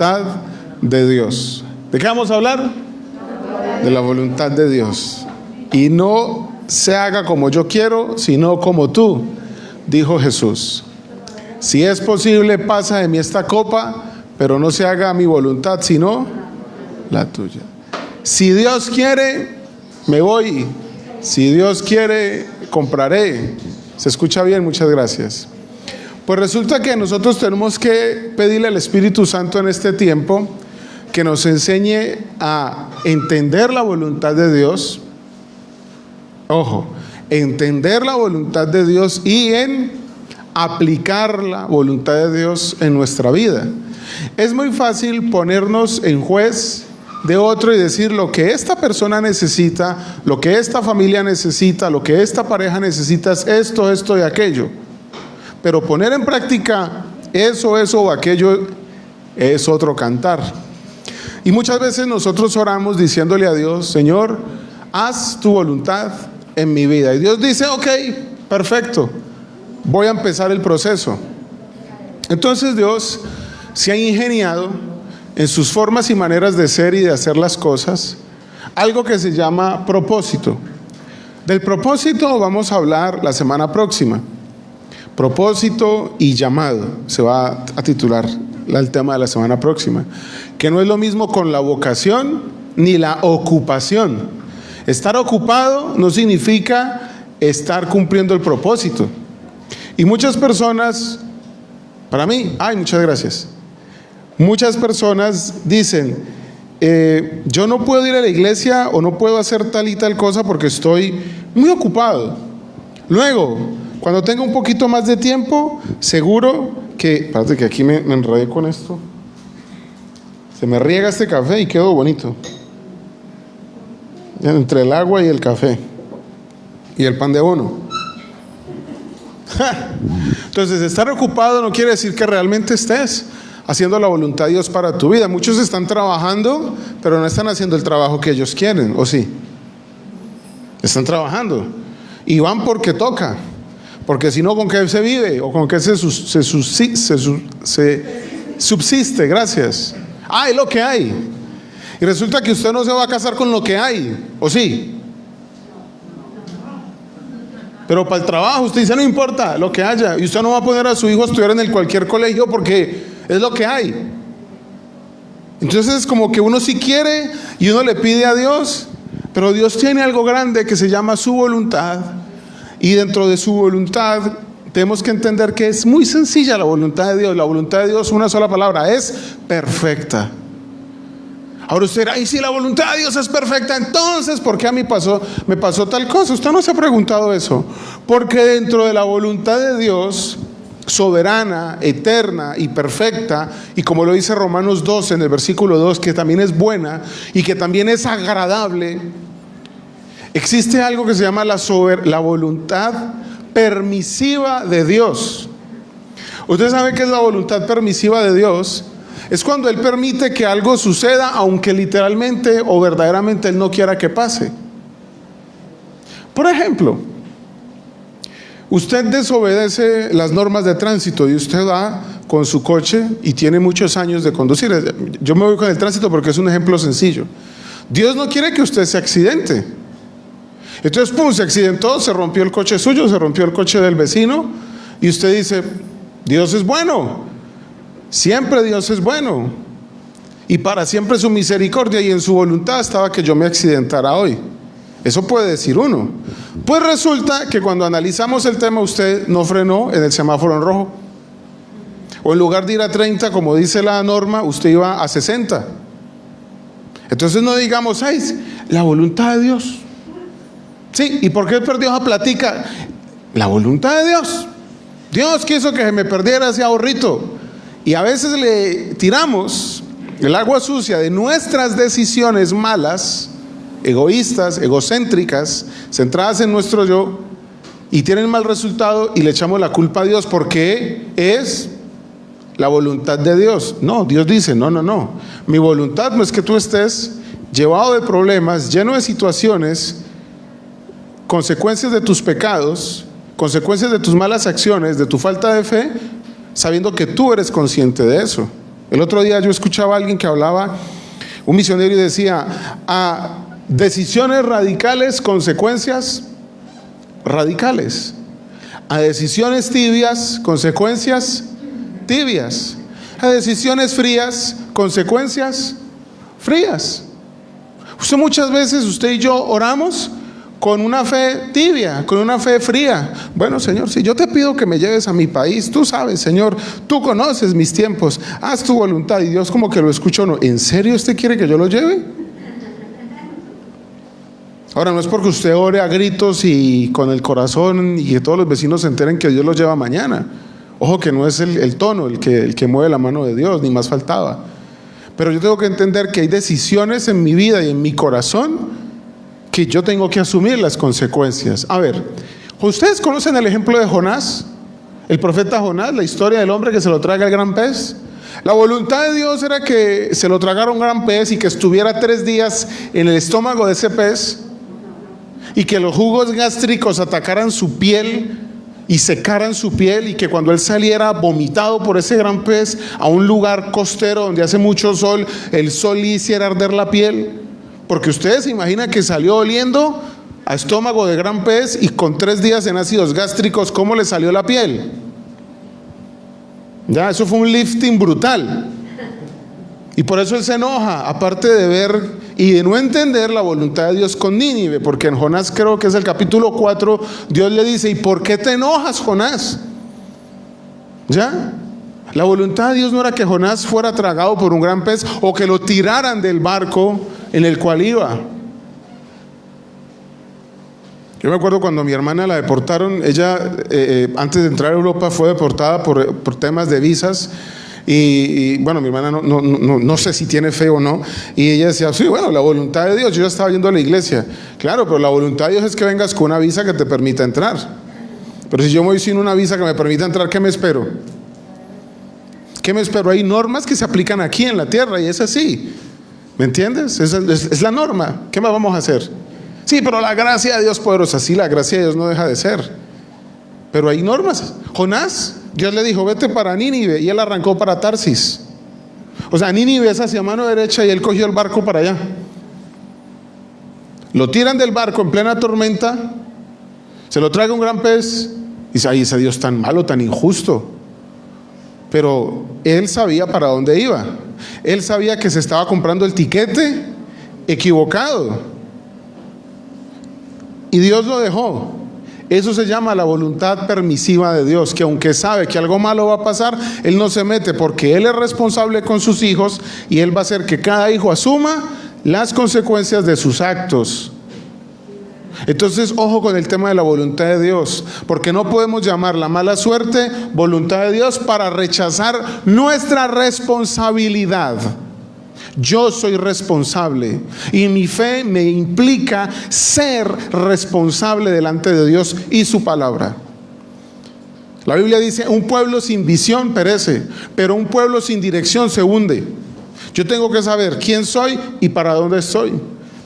voluntad de Dios. ¿De qué vamos a hablar? De la voluntad de Dios. Y no se haga como yo quiero, sino como tú, dijo Jesús. Si es posible, pasa de mí esta copa, pero no se haga mi voluntad, sino la tuya. Si Dios quiere, me voy. Si Dios quiere, compraré. ¿Se escucha bien? Muchas gracias. Pues resulta que nosotros tenemos que pedirle al Espíritu Santo en este tiempo que nos enseñe a entender la voluntad de Dios. Ojo, entender la voluntad de Dios y en aplicar la voluntad de Dios en nuestra vida. Es muy fácil ponernos en juez de otro y decir lo que esta persona necesita, lo que esta familia necesita, lo que esta pareja necesita es esto, esto y aquello. Pero poner en práctica eso o aquello es otro cantar. Y muchas veces nosotros oramos diciéndole a Dios: Señor, haz tu voluntad en mi vida. Y Dios dice: ok, perfecto, voy a empezar el proceso. Entonces Dios se ha ingeniado en sus formas y maneras de ser y de hacer las cosas algo que se llama propósito. Del propósito vamos a hablar la semana próxima. Propósito y llamado se va a titular el tema de la semana próxima, que no es lo mismo con la vocación ni la ocupación. Estar ocupado no significa estar cumpliendo el propósito. Y muchas personas, para mí, muchas gracias. Muchas personas dicen: yo no puedo ir a la iglesia o no puedo hacer tal y tal cosa porque estoy muy ocupado. Luego, cuando tenga un poquito más de tiempo, seguro que... Espérate que aquí me enredé con esto. Se me riega este café y quedó bonito. Entre el agua y el café. Y el pan de bono. Entonces, estar ocupado no quiere decir que realmente estés haciendo la voluntad de Dios para tu vida. Muchos están trabajando, pero no están haciendo el trabajo que ellos quieren, ¿o sí? Están trabajando y van porque toca, porque si no, ¿con qué se vive? ¿O con qué se subsiste? Gracias. Es lo que hay. Y resulta que usted no se va a casar con lo que hay, ¿o sí? Pero para el trabajo usted dice: no importa lo que haya. Y usted no va a poner a su hijo a estudiar en cualquier colegio porque es lo que hay. Entonces es como que uno sí quiere y uno le pide a Dios, pero Dios tiene algo grande que se llama su voluntad. Y dentro de su voluntad tenemos que entender que es muy sencilla la voluntad de Dios. La voluntad de Dios, una sola palabra, es perfecta. Ahora usted dirá: si la voluntad de Dios es perfecta, entonces ¿por qué a mí me pasó tal cosa? Usted no se ha preguntado eso. Porque dentro de la voluntad de Dios, soberana, eterna y perfecta, y como lo dice Romanos 12 en el versículo 2, que también es buena y que también es agradable, existe algo que se llama la voluntad permisiva de Dios. ¿Usted sabe qué es la voluntad permisiva de Dios? Es cuando Él permite que algo suceda, aunque literalmente o verdaderamente Él no quiera que pase. Por ejemplo, usted desobedece las normas de tránsito y usted va con su coche y tiene muchos años de conducir. Yo me voy con el tránsito porque es un ejemplo sencillo. Dios no quiere que usted se accidente. Entonces, se accidentó, se rompió el coche suyo, se rompió el coche del vecino, y usted dice: Dios es bueno. Siempre Dios es bueno y para siempre su misericordia, y en su voluntad estaba que yo me accidentara hoy. Eso puede decir uno. Pues resulta que cuando analizamos el tema, usted no frenó en el semáforo en rojo, o en lugar de ir a 30 como dice la norma, usted iba a 60. Entonces no digamos: la voluntad de Dios. Sí, ¿y por qué perdió esa platica? La voluntad de Dios. Dios quiso que se me perdiera ese ahorrito. Y a veces le tiramos el agua sucia de nuestras decisiones malas, egoístas, egocéntricas, centradas en nuestro yo, y tienen mal resultado, y le echamos la culpa a Dios porque es la voluntad de Dios. No, Dios dice: no, mi voluntad no es que tú estés llevado de problemas, lleno de situaciones, consecuencias de tus pecados, consecuencias de tus malas acciones, de tu falta de fe, sabiendo que tú eres consciente de eso. El otro día yo escuchaba a alguien que hablaba, un misionero, y decía: a decisiones radicales, consecuencias radicales; a decisiones tibias, consecuencias tibias; a decisiones frías, consecuencias frías. Muchas veces usted y yo oramos con una fe tibia, con una fe fría. Bueno, Señor, si yo te pido que me lleves a mi país, tú sabes, Señor, tú conoces mis tiempos, haz tu voluntad. Y Dios como que lo escuchó. No, ¿en serio usted quiere que yo lo lleve? Ahora, no es porque usted ore a gritos y con el corazón y que todos los vecinos se enteren que Dios los lleva mañana. Ojo, que no es el tono el que mueve la mano de Dios, ni más faltaba. Pero yo tengo que entender que hay decisiones en mi vida y en mi corazón que yo tengo que asumir las consecuencias. A ver, ¿ustedes conocen el ejemplo de Jonás? El profeta Jonás, la historia del hombre que se lo traga el gran pez. La voluntad de Dios era que se lo tragara un gran pez y que estuviera 3 días en el estómago de ese pez, y que los jugos gástricos atacaran su piel y secaran su piel, y que cuando él saliera vomitado por ese gran pez a un lugar costero donde hace mucho sol, el sol le hiciera arder la piel. Porque ustedes se imaginan que salió oliendo a estómago de gran pez, y con 3 días en ácidos gástricos, ¿cómo le salió la piel? Ya, eso fue un lifting brutal. Y por eso él se enoja, aparte de ver y de no entender la voluntad de Dios con Nínive. Porque en Jonás, creo que es el capítulo 4, Dios le dice: ¿y por qué te enojas, Jonás? ¿Ya? La voluntad de Dios no era que Jonás fuera tragado por un gran pez, o que lo tiraran del barco en el cual iba. Yo me acuerdo cuando mi hermana la deportaron. Ella antes de entrar a Europa fue deportada por temas de visas. Y bueno, mi hermana no sé si tiene fe o no. Y ella decía: sí, bueno, la voluntad de Dios. Yo ya estaba yendo a la iglesia. Claro, pero la voluntad de Dios es que vengas con una visa que te permita entrar. Pero si yo me voy sin una visa que me permita entrar, ¿qué me espero? ¿Qué me espero? Hay normas que se aplican aquí en la tierra, y es así. ¿Me entiendes? Es la norma. ¿Qué más vamos a hacer? Sí, pero la gracia de Dios poderosa. Sí, la gracia de Dios no deja de ser, pero hay normas. Jonás, Dios le dijo: vete para Nínive, y él arrancó para Tarsis. O sea, Nínive es hacia mano derecha, y él cogió el barco para allá. Lo tiran del barco en plena tormenta, se lo traga un gran pez, y dice: ay, ese Dios tan malo, tan injusto. Pero él sabía para dónde iba. Él sabía que se estaba comprando el tiquete equivocado, y Dios lo dejó. Eso se llama la voluntad permisiva de Dios, que aunque sabe que algo malo va a pasar, Él no se mete, porque Él es responsable con sus hijos, y Él va a hacer que cada hijo asuma las consecuencias de sus actos. Entonces, ojo con el tema de la voluntad de Dios, porque no podemos llamar la mala suerte voluntad de Dios para rechazar nuestra responsabilidad. Yo soy responsable, y mi fe me implica ser responsable delante de Dios y su palabra. La Biblia dice: un pueblo sin visión perece, pero un pueblo sin dirección se hunde. Yo tengo que saber quién soy y para dónde estoy.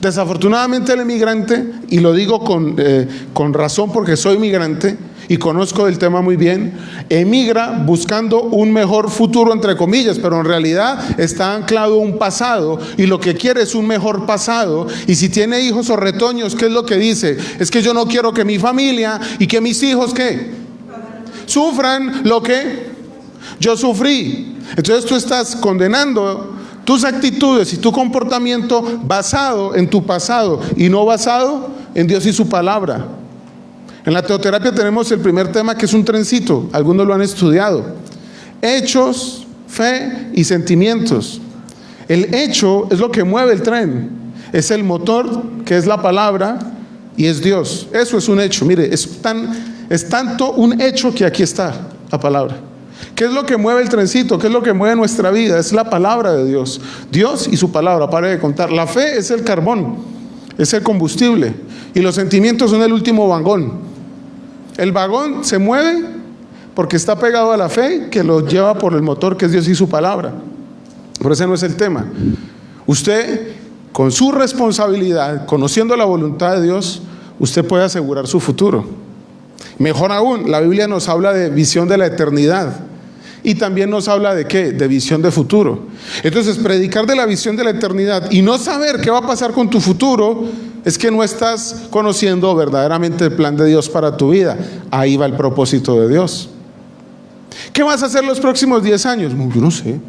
Desafortunadamente el emigrante, y lo digo con razón porque soy migrante y conozco el tema muy bien, emigra buscando un mejor futuro, entre comillas, pero en realidad está anclado a un pasado, y lo que quiere es un mejor pasado. Y si tiene hijos o retoños, ¿qué es lo que dice? Es que yo no quiero que mi familia y que mis hijos, ¿qué? Sufran lo que yo sufrí. Entonces tú estás condenando tus actitudes y tu comportamiento basado en tu pasado, y no basado en Dios y su palabra. En la teoterapia tenemos el primer tema, que es un trencito. Algunos lo han estudiado: hechos, fe y sentimientos. El hecho es lo que mueve el tren, es el motor, que es la palabra, y es Dios. Eso es un hecho. Mire, es tanto un hecho que aquí está la palabra. ¿Qué es lo que mueve el trencito? ¿Qué es lo que mueve nuestra vida? Es la palabra de Dios. Dios y su palabra, pare de contar. La fe es el carbón, es el combustible, y los sentimientos son el último vagón. El vagón se mueve porque está pegado a la fe, que lo lleva por el motor, que es Dios y su palabra. Pero ese no es el tema. Usted, con su responsabilidad, conociendo la voluntad de Dios, usted puede asegurar su futuro. Mejor aún, la Biblia nos habla de visión de la eternidad, y también nos habla de ¿qué? De visión de futuro. Entonces, predicar de la visión de la eternidad y no saber qué va a pasar con tu futuro es que no estás conociendo verdaderamente el plan de Dios para tu vida. Ahí va el propósito de Dios. ¿Qué vas a hacer los próximos 10 años? Yo no sé.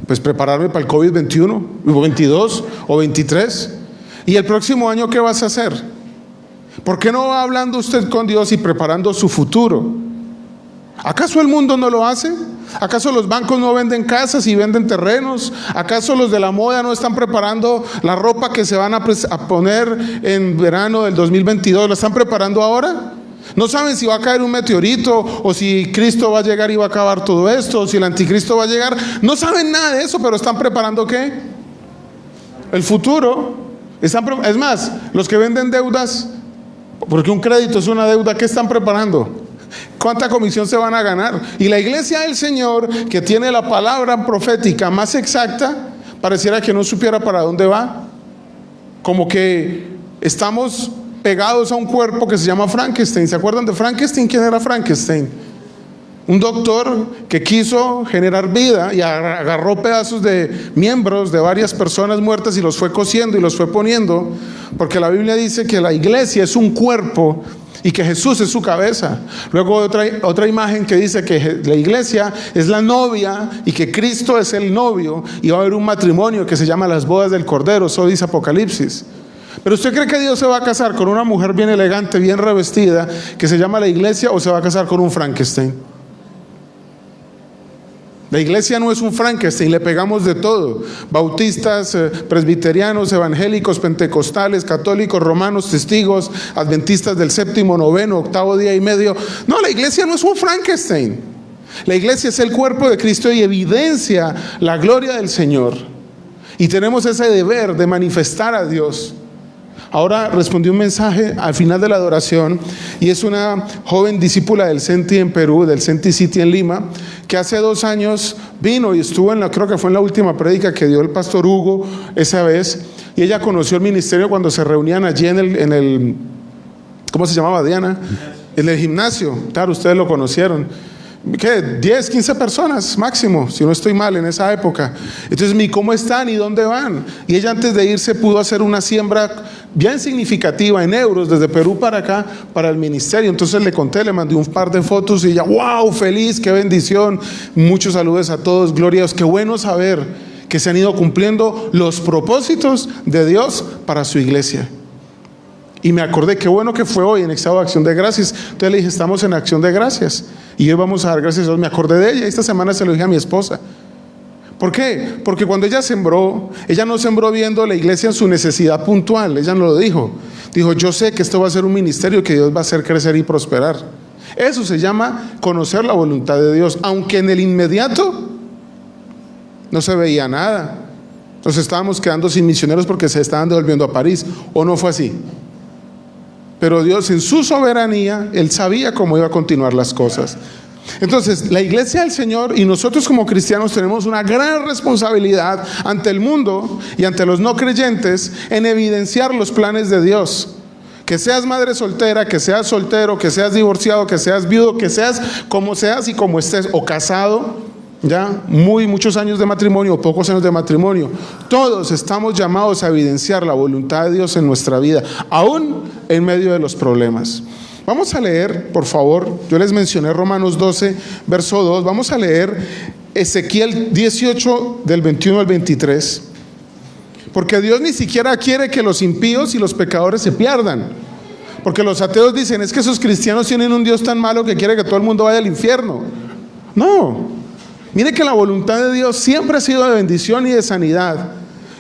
Pues prepararme para el COVID-21, o 22 o 23. ¿Y el próximo año qué vas a hacer? ¿Por qué no va hablando usted con Dios y preparando su futuro? ¿Acaso el mundo no lo hace? ¿Acaso los bancos no venden casas y venden terrenos? ¿Acaso los de la moda no están preparando la ropa que se van a poner en verano del 2022? ¿La están preparando ahora? ¿No saben si va a caer un meteorito o si Cristo va a llegar y va a acabar todo esto o si el anticristo va a llegar? No saben nada de eso, pero están preparando ¿qué? El futuro. Es más, los que venden deudas, porque un crédito es una deuda, ¿qué están preparando? ¿Cuánta comisión se van a ganar? Y la iglesia del Señor, que tiene la palabra profética más exacta, pareciera que no supiera para dónde va. Como que estamos pegados a un cuerpo que se llama Frankenstein. ¿Se acuerdan de Frankenstein? ¿Quién era Frankenstein? Un doctor que quiso generar vida y agarró pedazos de miembros de varias personas muertas y los fue cosiendo y los fue poniendo, porque la Biblia dice que la iglesia es un cuerpo y que Jesús es su cabeza. Luego otra imagen que dice que la iglesia es la novia y que Cristo es el novio, y va a haber un matrimonio que se llama las bodas del Cordero. Eso dice Apocalipsis. Pero ¿usted cree que Dios se va a casar con una mujer bien elegante, bien revestida, que se llama la iglesia, o se va a casar con un Frankenstein? La iglesia no es un Frankenstein, le pegamos de todo: bautistas, presbiterianos, evangélicos, pentecostales, católicos, romanos, testigos, adventistas del séptimo, noveno, octavo día y medio. No, la iglesia no es un Frankenstein. La iglesia es el cuerpo de Cristo y evidencia la gloria del Señor. Y tenemos ese deber de manifestar a Dios. Ahora respondí un mensaje al final de la adoración, y es una joven discípula del CENTI en Perú, del CENTI City en Lima, que hace 2 años vino y estuvo creo que fue en la última prédica que dio el pastor Hugo esa vez, y ella conoció el ministerio cuando se reunían allí en el ¿cómo se llamaba, Diana? En el gimnasio. Claro, ustedes lo conocieron. ¿Qué? 10, 15 personas máximo, si no estoy mal, en esa época. Entonces, ¿cómo están y dónde van? Y ella, antes de irse, pudo hacer una siembra bien significativa en euros desde Perú para acá, para el ministerio. Entonces le conté, le mandé un par de fotos y ella, wow, feliz, qué bendición, muchos saludos a todos, gloria a Dios. Qué bueno saber que se han ido cumpliendo los propósitos de Dios para su iglesia. Y me acordé, qué bueno que fue hoy en estado de acción de gracias. Entonces le dije, estamos en acción de gracias y hoy vamos a dar gracias a Dios. Me acordé de ella, esta semana se lo dije a mi esposa. ¿Por qué? Porque cuando ella sembró, ella no sembró viendo la iglesia en su necesidad puntual. Ella no lo dijo. Dijo, yo sé que esto va a ser un ministerio que Dios va a hacer crecer y prosperar. Eso se llama conocer la voluntad de Dios. Aunque en el inmediato no se veía nada. Nos estábamos quedando sin misioneros porque se estaban devolviendo a París. ¿O no fue así? Pero Dios, en su soberanía, Él sabía cómo iba a continuar las cosas. Entonces, la iglesia del Señor y nosotros como cristianos tenemos una gran responsabilidad ante el mundo y ante los no creyentes en evidenciar los planes de Dios. Que seas madre soltera, que seas soltero, que seas divorciado, que seas viudo, que seas y como estés, o casado, ya muchos años de matrimonio o pocos años de matrimonio, todos estamos llamados a evidenciar la voluntad de Dios en nuestra vida, aún en medio de los problemas. Vamos a leer, por favor, yo les mencioné Romanos 12, verso 2, vamos a leer Ezequiel 18 del 21 al 23, porque Dios ni siquiera quiere que los impíos y los pecadores se pierdan, porque los ateos dicen, es que esos cristianos tienen un Dios tan malo que quiere que todo el mundo vaya al infierno. No. Mire que la voluntad de Dios siempre ha sido de bendición y de sanidad,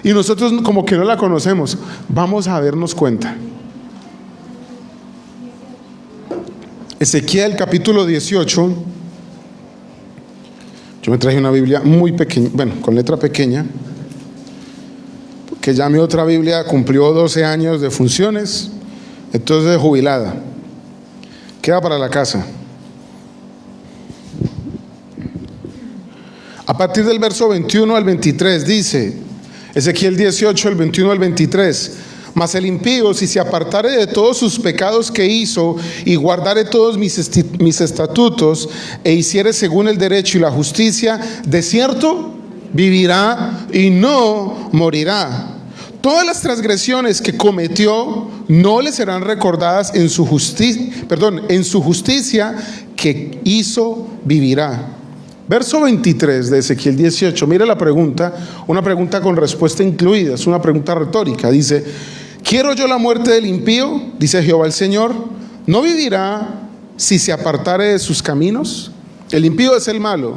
y nosotros como que no la conocemos. Vamos a darnos cuenta. Ezequiel capítulo 18. Yo me traje una Biblia muy pequeña, bueno, con letra pequeña, porque ya mi otra Biblia cumplió 12 años de funciones, entonces jubilada, queda para la casa. A partir del verso 21 al 23 dice, Ezequiel 18, el 21 al 23, Mas el impío, si se apartare de todos sus pecados que hizo y guardare todos mis estatutos e hiciere según el derecho y la justicia, de cierto vivirá y no morirá. Todas las transgresiones que cometió no le serán recordadas en su justicia que hizo vivirá. Verso 23 de Ezequiel 18. Mire la pregunta, una pregunta con respuesta incluida, es una pregunta retórica. Dice: ¿quiero yo la muerte del impío? Dice Jehová el Señor. ¿No vivirá si se apartare de sus caminos? El impío es el malo.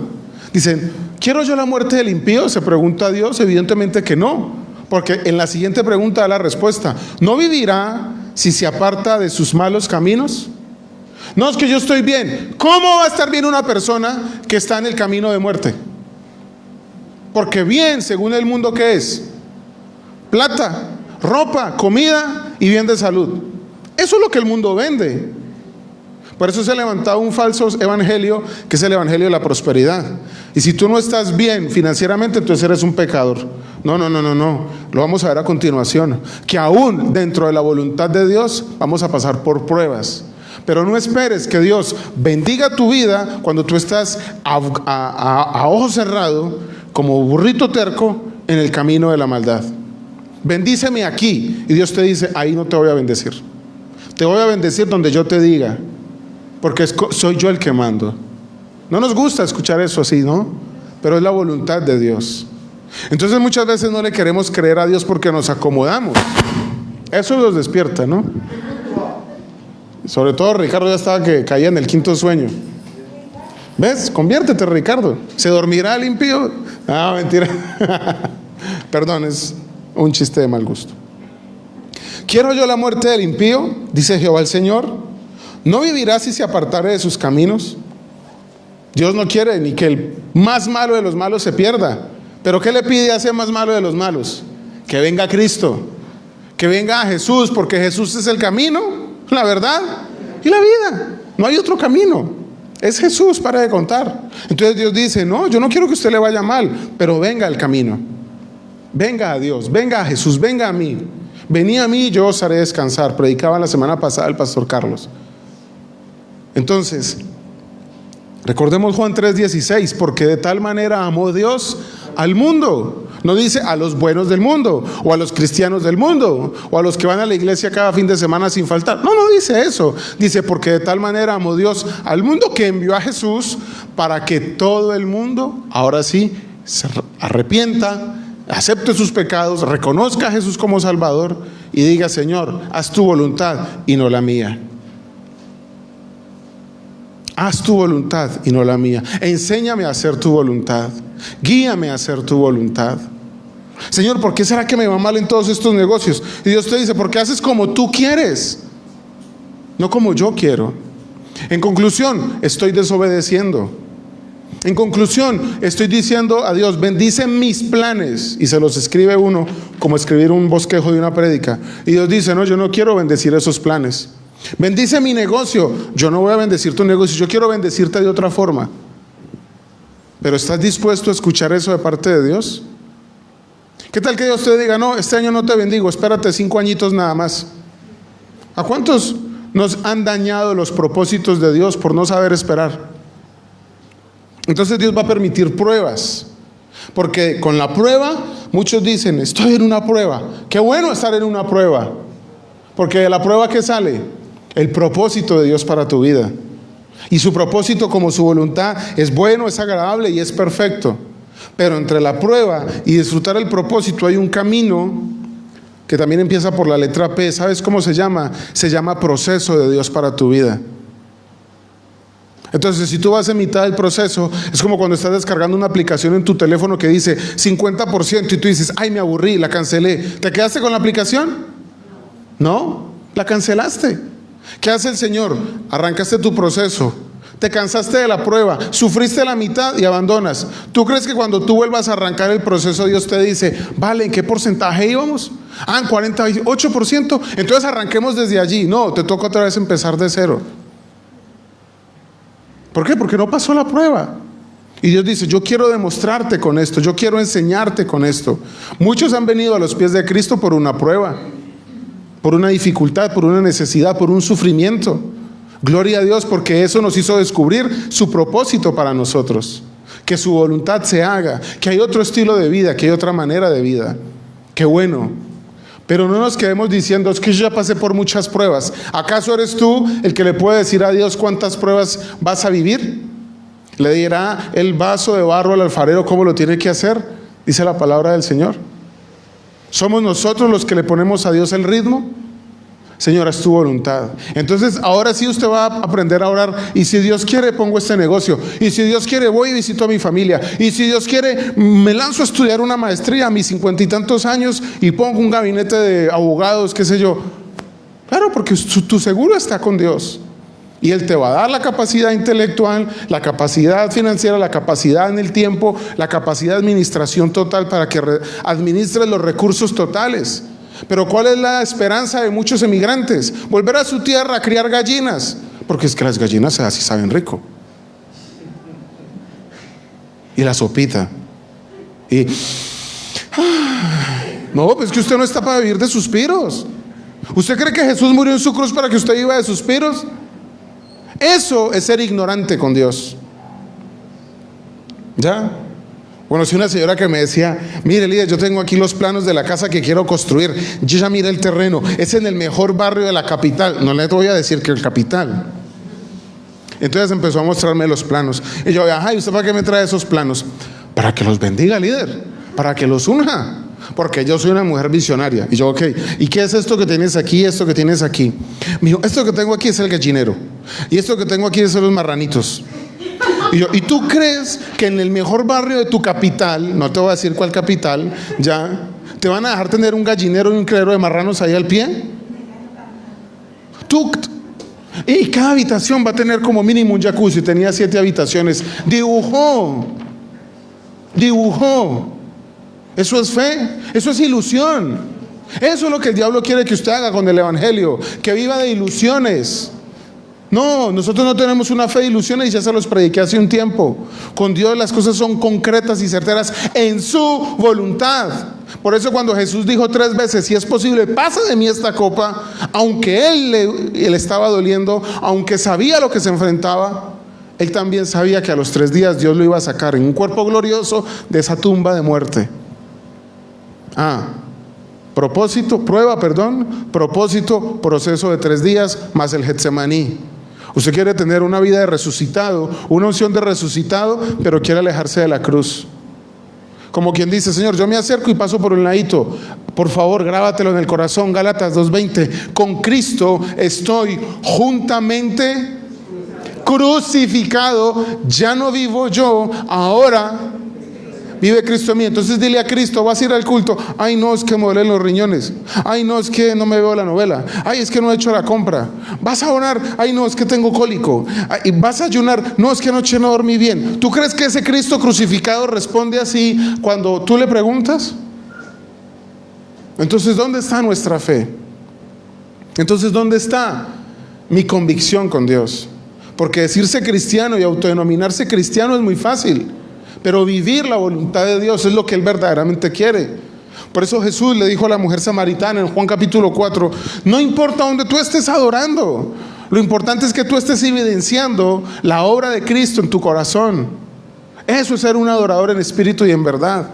Dicen: ¿quiero yo la muerte del impío? Se pregunta a Dios. Evidentemente que no, porque en la siguiente pregunta da la respuesta. ¿No vivirá si se aparta de sus malos caminos? No, es que yo estoy bien. ¿Cómo va a estar bien una persona que está en el camino de muerte? Porque bien, según el mundo, ¿qué es? Plata, ropa, comida y bien de salud. Eso es lo que el mundo vende. Por eso se ha levantado un falso evangelio, que es el evangelio de la prosperidad. Y si tú no estás bien financieramente, entonces eres un pecador. No. Lo vamos a ver a continuación. Que aún dentro de la voluntad de Dios vamos a pasar por pruebas. Pero no esperes que Dios bendiga tu vida cuando tú estás a ojo cerrado, como burrito terco, en el camino de la maldad. Bendíceme aquí. Y Dios te dice: ahí no te voy a bendecir. Te voy a bendecir donde yo te diga, porque soy yo el que mando. No nos gusta escuchar eso así, ¿no? Pero es la voluntad de Dios. Entonces muchas veces no le queremos creer a Dios porque nos acomodamos. Eso los despierta, ¿no? Sobre todo Ricardo ya estaba que caía en el quinto sueño. ¿Ves? Conviértete, Ricardo. ¿Se dormirá el impío? Ah, mentira. Perdón, es un chiste de mal gusto. ¿Quiero yo la muerte del impío? Dice Jehová el Señor. ¿No vivirá si se apartare de sus caminos? Dios no quiere ni que el más malo de los malos se pierda. ¿Pero qué le pide a ese más malo de los malos? Que venga Cristo, que venga a Jesús, porque Jesús es el camino, la verdad y la vida. No hay otro camino, es Jesús, para de contar. Entonces Dios dice: no, yo no quiero que usted le vaya mal, pero venga al camino. Venga a Dios, venga a Jesús, venga a mí. Vení a mí y yo os haré descansar. Predicaba la semana pasada el pastor Carlos. Entonces, recordemos Juan 3:16, porque de tal manera amó Dios al mundo. No dice a los buenos del mundo, o a los cristianos del mundo, o a los que van a la iglesia cada fin de semana sin faltar. No dice eso. Dice: porque de tal manera amó Dios al mundo, que envió a Jesús para que todo el mundo, ahora sí, se arrepienta, acepte sus pecados, reconozca a Jesús como Salvador y diga: Señor, haz tu voluntad y no la mía. Haz tu voluntad y no la mía. Enséñame a hacer tu voluntad. Guíame a hacer tu voluntad. Señor, ¿por qué será que me va mal en todos estos negocios? Y Dios te dice: porque haces como tú quieres, no como yo quiero. En conclusión, estoy desobedeciendo. En conclusión, estoy diciendo a Dios: bendice mis planes. Y se los escribe uno como escribir un bosquejo de una prédica. Y Dios dice: no, yo no quiero bendecir esos planes. Bendice mi negocio. Yo no voy a bendecir tu negocio, yo quiero bendecirte de otra forma. Pero ¿estás dispuesto a escuchar eso de parte de Dios? ¿Qué tal que Dios te diga: no, este año no te bendigo, espérate 5 añitos nada más? ¿A cuántos nos han dañado los propósitos de Dios por no saber esperar? Entonces Dios va a permitir pruebas, porque con la prueba, muchos dicen: estoy en una prueba. Qué bueno estar en una prueba, porque de la prueba, ¿qué sale? El propósito de Dios para tu vida. Y su propósito, como su voluntad, es bueno, es agradable y es perfecto. Pero entre la prueba y disfrutar el propósito hay un camino que también empieza por la letra P. ¿Sabes cómo se llama? Se llama proceso de Dios para tu vida. Entonces, si tú vas en mitad del proceso, es como cuando estás descargando una aplicación en tu teléfono que dice 50% y tú dices: ay, me aburrí, la cancelé. ¿Te quedaste con la aplicación? No, la cancelaste. ¿Qué hace el Señor? Arrancaste tu proceso, te cansaste de la prueba, sufriste la mitad y abandonas. ¿Tú crees que cuando tú vuelvas a arrancar el proceso, Dios te dice: vale, ¿en qué porcentaje íbamos? En 48%, entonces arranquemos desde allí? No, te toca otra vez empezar de cero. ¿Por qué? Porque no pasó la prueba. Y Dios dice: yo quiero demostrarte con esto, yo quiero enseñarte con esto. Muchos han venido a los pies de Cristo por una prueba. por una dificultad, por una necesidad, por un sufrimiento. Gloria a Dios, porque eso nos hizo descubrir su propósito para nosotros. Que su voluntad se haga, que hay otro estilo de vida, que hay otra manera de vida. Qué bueno. Pero no nos quedemos diciendo, es que yo ya pasé por muchas pruebas. ¿Acaso eres tú el que le puede decir a Dios cuántas pruebas vas a vivir? ¿Le dirá el vaso de barro al alfarero cómo lo tiene que hacer? Dice la palabra del Señor. ¿Somos nosotros los que le ponemos a Dios el ritmo? Señor, es tu voluntad. Entonces ahora sí usted va a aprender a orar. Y si Dios quiere, pongo este negocio. Y si Dios quiere, voy y visito a mi familia. Y si Dios quiere, me lanzo a estudiar una maestría a mis 50 y tantos años y pongo un gabinete de abogados, qué sé yo. Claro, porque tu seguro está con Dios. Y Él te va a dar la capacidad intelectual, la capacidad financiera, la capacidad en el tiempo, la capacidad de administración total para que administres los recursos totales. Pero ¿cuál es la esperanza de muchos emigrantes? Volver a su tierra a criar gallinas, porque es que las gallinas así saben rico. Y la sopita. Y no, pues que usted no está para vivir de suspiros. ¿Usted cree que Jesús murió en su cruz para que usted viva de suspiros? Eso es ser ignorante con Dios. ¿Ya? Conocí una señora que me decía, mire líder, yo tengo aquí los planos de la casa que quiero construir. Yo ya miré el terreno, es en el mejor barrio de la capital. No le voy a decir que el capital. Entonces empezó a mostrarme los planos. Y yo, ajá, ¿y usted para qué me trae esos planos? Para que los bendiga, líder, para que los unja. Porque yo soy una mujer visionaria. Y yo, ok, ¿y qué es esto que tienes aquí, esto que tienes aquí? Me dijo, esto que tengo aquí es el gallinero. Y esto que tengo aquí son los marranitos. Y yo, ¿y tú crees que en el mejor barrio de tu capital, no te voy a decir cuál capital, ya, te van a dejar tener un gallinero y un criadero de marranos ahí al pie? Y cada habitación va a tener como mínimo un jacuzzi. Tenía 7 habitaciones. Dibujó. Eso es fe, eso es ilusión. Eso es lo que el diablo quiere que usted haga con el evangelio, que viva de ilusiones. No, nosotros no tenemos una fe de ilusiones y ya se los prediqué hace un tiempo. Con Dios las cosas son concretas y certeras en su voluntad. Por eso cuando Jesús dijo 3 veces, si es posible, pasa de mí esta copa, aunque él estaba doliendo, aunque sabía lo que se enfrentaba, él también sabía que a los 3 días Dios lo iba a sacar en un cuerpo glorioso de esa tumba de muerte. Propósito, proceso de 3 días más el Getsemaní. Usted quiere tener una vida de resucitado, una unción de resucitado, pero quiere alejarse de la cruz. Como quien dice, Señor, yo me acerco y paso por un ladito. Por favor, grábatelo en el corazón. Gálatas 2:20. Con Cristo estoy juntamente crucificado. Ya no vivo yo, ahora vive Cristo en mí. Entonces dile a Cristo, vas a ir al culto. Ay, no, es que me duelen los riñones. Ay, no, es que no me veo la novela. Ay, es que no he hecho la compra. Vas a orar. Ay, no, es que tengo cólico. Ay, vas a ayunar. No, es que anoche no dormí bien. ¿Tú crees que ese Cristo crucificado responde así cuando tú le preguntas? Entonces, ¿dónde está nuestra fe? Entonces, ¿dónde está mi convicción con Dios? Porque decirse cristiano y autodenominarse cristiano es muy fácil, pero vivir la voluntad de Dios es lo que Él verdaderamente quiere. Por eso Jesús le dijo a la mujer samaritana en Juan capítulo 4, no importa donde tú estés adorando, lo importante es que tú estés evidenciando la obra de Cristo en tu corazón. Eso es ser un adorador en espíritu y en verdad.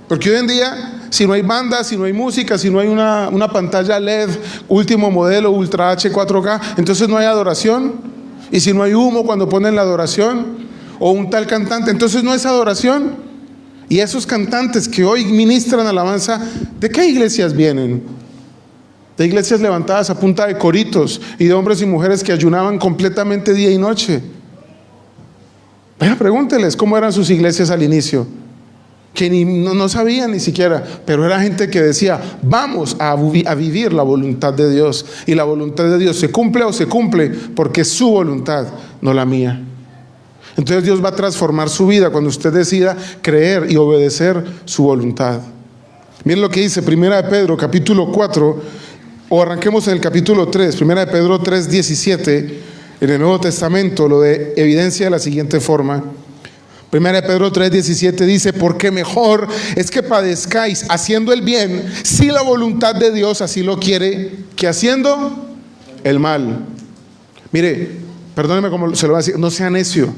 Porque hoy en día, si no hay banda, si no hay música, si no hay una pantalla LED, último modelo, Ultra H 4K, entonces no hay adoración. Y si no hay humo cuando ponen la adoración, o un tal cantante, entonces no es adoración. Y esos cantantes que hoy ministran alabanza, ¿de qué iglesias vienen? De iglesias levantadas a punta de coritos y de hombres y mujeres que ayunaban completamente día y noche. Vaya, pregúnteles cómo eran sus iglesias al inicio, que no sabían ni siquiera, pero era gente que decía, vamos a vivir la voluntad de Dios. Y la voluntad de Dios se cumple o se cumple porque es su voluntad, no la mía. Entonces Dios va a transformar su vida cuando usted decida creer y obedecer su voluntad. Miren lo que dice 1 de Pedro capítulo 4, o arranquemos en el capítulo 3, 1 de Pedro 3:17, en el Nuevo Testamento lo evidencia de la siguiente forma. Primera de Pedro 3:17 dice: porque mejor es que padezcáis haciendo el bien, si la voluntad de Dios así lo quiere, que haciendo el mal. Mire, perdóneme como se lo voy a decir, no sea necio.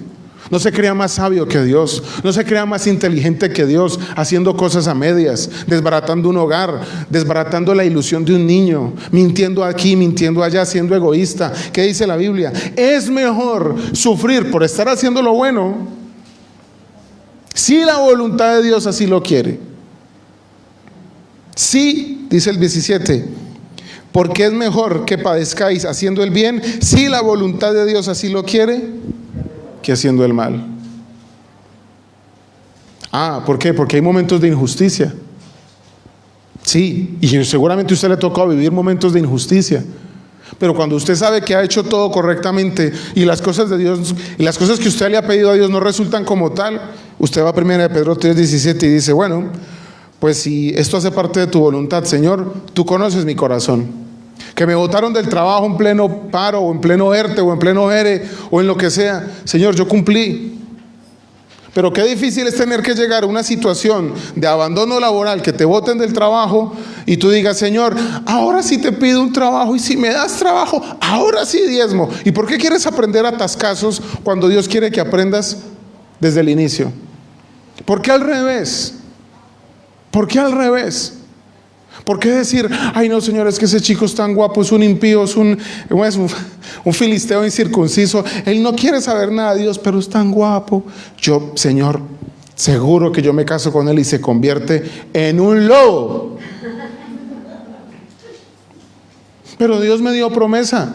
No se crea más sabio que Dios, no se crea más inteligente que Dios haciendo cosas a medias, desbaratando un hogar, desbaratando la ilusión de un niño, mintiendo aquí, mintiendo allá, siendo egoísta. ¿Qué dice la Biblia? Es mejor sufrir por estar haciendo lo bueno, si la voluntad de Dios así lo quiere. Sí, dice el 17, porque es mejor que padezcáis haciendo el bien, si la voluntad de Dios así lo quiere, que haciendo el mal. ¿Por qué? Porque hay momentos de injusticia. Sí, y seguramente a usted le tocó vivir momentos de injusticia. Pero cuando usted sabe que ha hecho todo correctamente y las cosas de Dios, y las cosas que usted le ha pedido a Dios no resultan como tal, usted va a 1 Pedro 3:17 y dice: bueno, pues si esto hace parte de tu voluntad, Señor, tú conoces mi corazón. Que me botaron del trabajo en pleno paro, o en pleno ERTE, o en pleno ERE, o en lo que sea. Señor, yo cumplí. Pero qué difícil es tener que llegar a una situación de abandono laboral, que te boten del trabajo y tú digas: Señor, ahora sí te pido un trabajo, y si me das trabajo, ahora sí diezmo. ¿Y por qué quieres aprender a tascazos cuando Dios quiere que aprendas desde el inicio? ¿Por qué al revés? ¿Por qué al revés? ¿Por qué decir: ay no, Señor, es que ese chico es tan guapo, es un impío, es un filisteo incircunciso, él no quiere saber nada de Dios, pero es tan guapo? Yo, Señor, seguro que yo me caso con él y se convierte en un lobo. Pero Dios me dio promesa.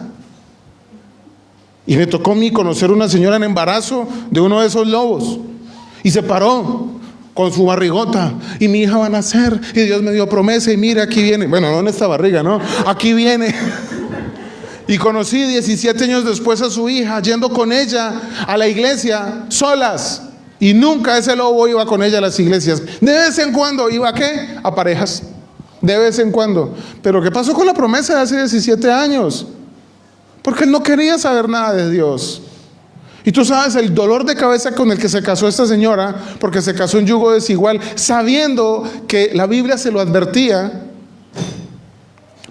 Y me tocó a mí conocer una señora en embarazo de uno de esos lobos, y se paró con su barrigota, y mi hija va a nacer, y Dios me dio promesa, y mira, aquí viene. Bueno, no en esta barriga, no, aquí viene. Y conocí 17 años después a su hija, yendo con ella a la iglesia, solas. Y nunca ese lobo iba con ella a las iglesias. De vez en cuando iba, ¿a qué? A parejas. De vez en cuando. Pero ¿qué pasó con la promesa de hace 17 años? Porque él no quería saber nada de Dios. Y tú sabes el dolor de cabeza con el que se casó esta señora, porque se casó en yugo desigual, sabiendo que la Biblia se lo advertía.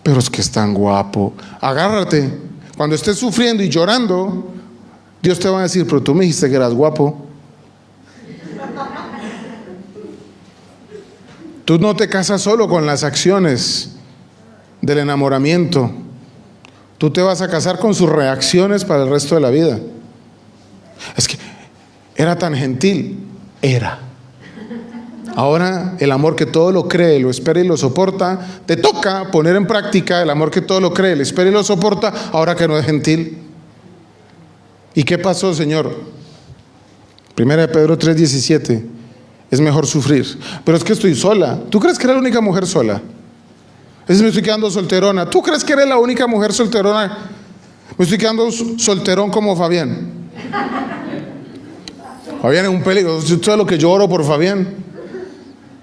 Pero es que es tan guapo. Agárrate. Cuando estés sufriendo y llorando, Dios te va a decir: pero tú me dijiste que eras guapo. Tú no te casas solo con las acciones del enamoramiento. Tú te vas a casar con sus reacciones para el resto de la vida. Es que era tan gentil. Era. Ahora el amor que todo lo cree, lo espera y lo soporta, te toca poner en práctica el amor que todo lo cree, lo espera y lo soporta, ahora que no es gentil. ¿Y qué pasó, Señor? 1 Pedro 3:17. Es mejor sufrir. Pero es que estoy sola. ¿Tú crees que era la única mujer sola? Es que me estoy quedando solterona. ¿Tú crees que eres la única mujer solterona? Me estoy quedando solterón como Fabián. Fabián es un peligro. ¿Tú sabes lo que yo oro por Fabián?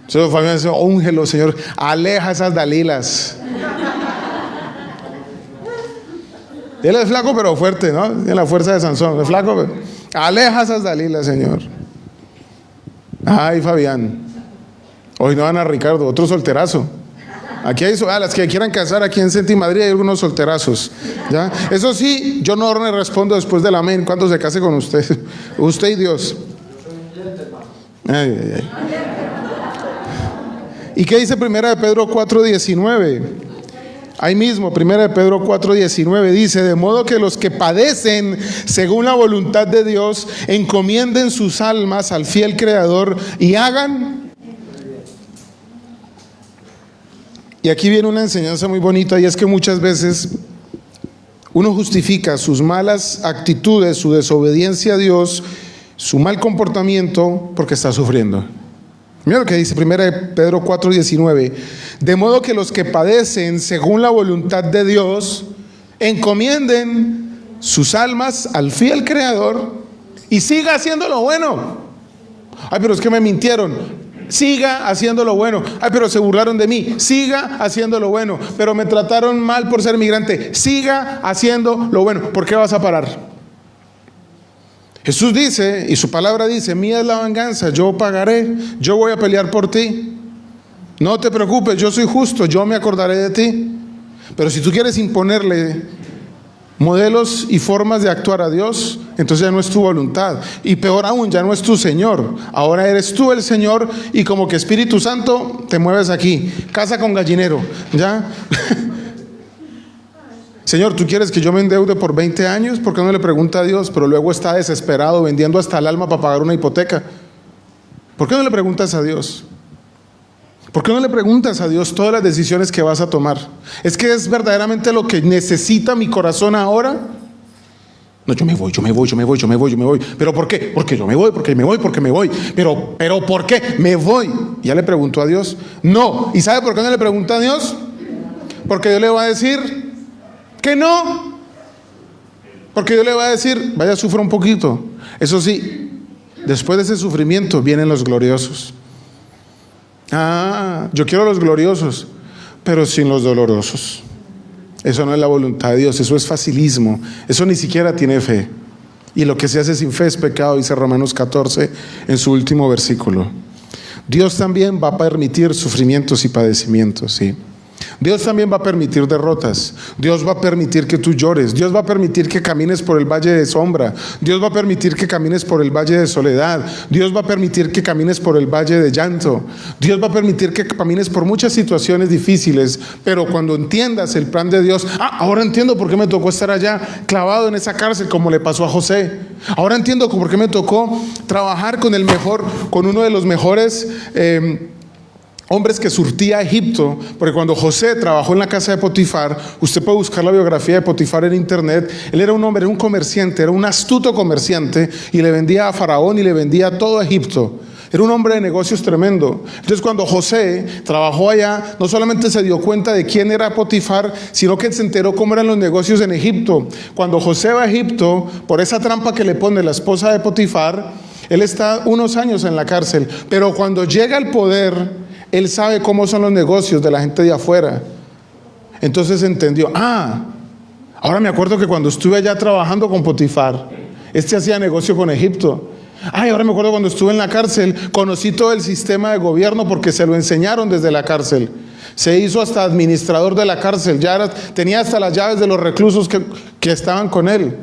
Señor Fabián dice: úngelo, Señor, aleja esas Dalilas. Él es flaco pero fuerte, ¿no? Tiene la fuerza de Sansón. Es flaco, pero aleja esas Dalilas, Señor. Ay, Fabián. Hoy no van a Ricardo, otro solterazo. Aquí hay las que quieran casar aquí en Senti Madrid, hay algunos solterazos, ¿ya? Eso sí, yo no le respondo después del amén cuando se case con usted. Usted y Dios. Ay, ay, ay. ¿Y qué dice 1 Pedro 4:19? Ahí mismo, 1 Pedro 4:19 dice: de modo que los que padecen según la voluntad de Dios encomienden sus almas al fiel Creador y hagan. Y aquí viene una enseñanza muy bonita, y es que muchas veces uno justifica sus malas actitudes, su desobediencia a Dios, su mal comportamiento, porque está sufriendo. Mira lo que dice 1 Pedro 4:19. De modo que los que padecen según la voluntad de Dios encomienden sus almas al fiel Creador y siga haciendo lo bueno. Ay, pero es que me mintieron. Siga haciendo lo bueno. Ay, pero se burlaron de mí. Siga haciendo lo bueno. Pero me trataron mal por ser migrante. Siga haciendo lo bueno. ¿Por qué vas a parar? Jesús dice, y su palabra dice, mía es la venganza, yo pagaré, yo voy a pelear por ti. No te preocupes, yo soy justo, yo me acordaré de ti. Pero si tú quieres imponerle modelos y formas de actuar a Dios, entonces ya no es tu voluntad. Y peor aún, ya no es tu Señor. Ahora eres tú el Señor y como que Espíritu Santo te mueves aquí. Casa con gallinero, ¿ya? Señor, ¿tú quieres que yo me endeude por 20 años? ¿Por qué no le pregunta a Dios? Pero luego está desesperado, vendiendo hasta el alma para pagar una hipoteca. ¿Por qué no le preguntas a Dios? ¿Por qué no le preguntas a Dios todas las decisiones que vas a tomar? ¿Es que es verdaderamente lo que necesita mi corazón ahora? No, yo me voy. ¿Pero por qué? Porque yo me voy, porque me voy. Pero ¿por qué? Me voy. ¿Ya le preguntó a Dios? No. ¿Y sabe por qué no le pregunta a Dios? Porque Dios le va a decir que no. Porque Dios le va a decir, vaya, sufra un poquito. Eso sí, después de ese sufrimiento vienen los gloriosos. Yo quiero los gloriosos, pero sin los dolorosos. Eso no es la voluntad de Dios, eso es facilismo, eso ni siquiera tiene fe. Y lo que se hace sin fe es pecado, dice Romanos 14 en su último versículo. Dios también va a permitir sufrimientos y padecimientos, sí. Dios también va a permitir derrotas. Dios va a permitir que tú llores. Dios va a permitir que camines por el valle de sombra. Dios va a permitir que camines por el valle de soledad. Dios va a permitir que camines por el valle de llanto. Dios va a permitir que camines por muchas situaciones difíciles. Pero cuando entiendas el plan de Dios, ahora entiendo por qué me tocó estar allá clavado en esa cárcel como le pasó a José. Ahora entiendo por qué me tocó trabajar con uno de los mejores hombres que surtía Egipto, porque cuando José trabajó en la casa de Potifar, usted puede buscar la biografía de Potifar en internet. Él era un hombre, era un comerciante, era un astuto comerciante y le vendía a Faraón y le vendía a todo Egipto. Era un hombre de negocios tremendo. Entonces cuando José trabajó allá, no solamente se dio cuenta de quién era Potifar, sino que se enteró cómo eran los negocios en Egipto. Cuando José va a Egipto, por esa trampa que le pone la esposa de Potifar, él está unos años en la cárcel, pero cuando llega al poder, él sabe cómo son los negocios de la gente de afuera. Entonces entendió, ahora me acuerdo que cuando estuve allá trabajando con Potifar, hacía negocio con Egipto. Ahora me acuerdo cuando estuve en la cárcel, conocí todo el sistema de gobierno porque se lo enseñaron desde la cárcel. Se hizo hasta administrador de la cárcel, tenía hasta las llaves de los reclusos que estaban con él.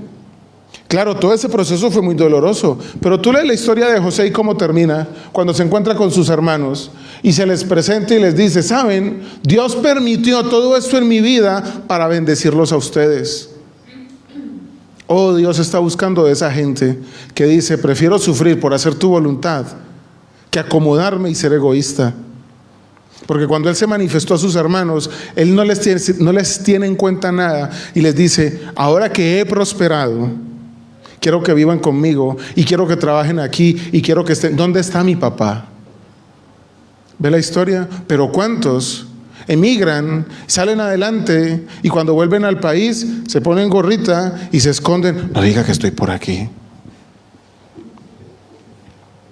Claro, todo ese proceso fue muy doloroso, pero tú lees la historia de José y cómo termina, cuando se encuentra con sus hermanos y se les presenta y les dice, ¿saben? Dios permitió todo esto en mi vida para bendecirlos a ustedes. Oh, Dios está buscando de esa gente que dice, prefiero sufrir por hacer tu voluntad que acomodarme y ser egoísta. Porque cuando Él se manifestó a sus hermanos, Él no les tiene en cuenta nada y les dice, ahora que he prosperado, quiero que vivan conmigo y quiero que trabajen aquí y quiero que estén. ¿Dónde está mi papá? ¿Ve la historia? Pero ¿cuántos emigran, salen adelante y cuando vuelven al país se ponen gorrita y se esconden? No diga que estoy por aquí.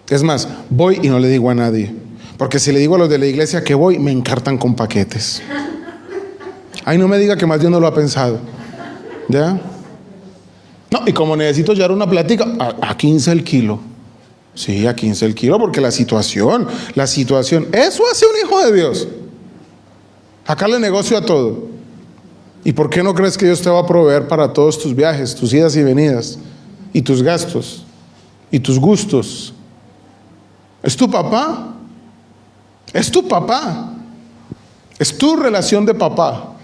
Es más, voy y no le digo a nadie, porque si le digo a los de la iglesia que voy, me encartan con paquetes. Ay, no me diga que más Dios no lo ha pensado. ¿Ya? No, y como necesito llevar una plática, a 15 el kilo. Sí, a 15 el kilo, porque la situación, eso hace un hijo de Dios. Sacarle negocio a todo. ¿Y por qué no crees que Dios te va a proveer para todos tus viajes, tus idas y venidas, y tus gastos, y tus gustos? ¿Es tu papá? Es tu papá. Es tu relación de papá.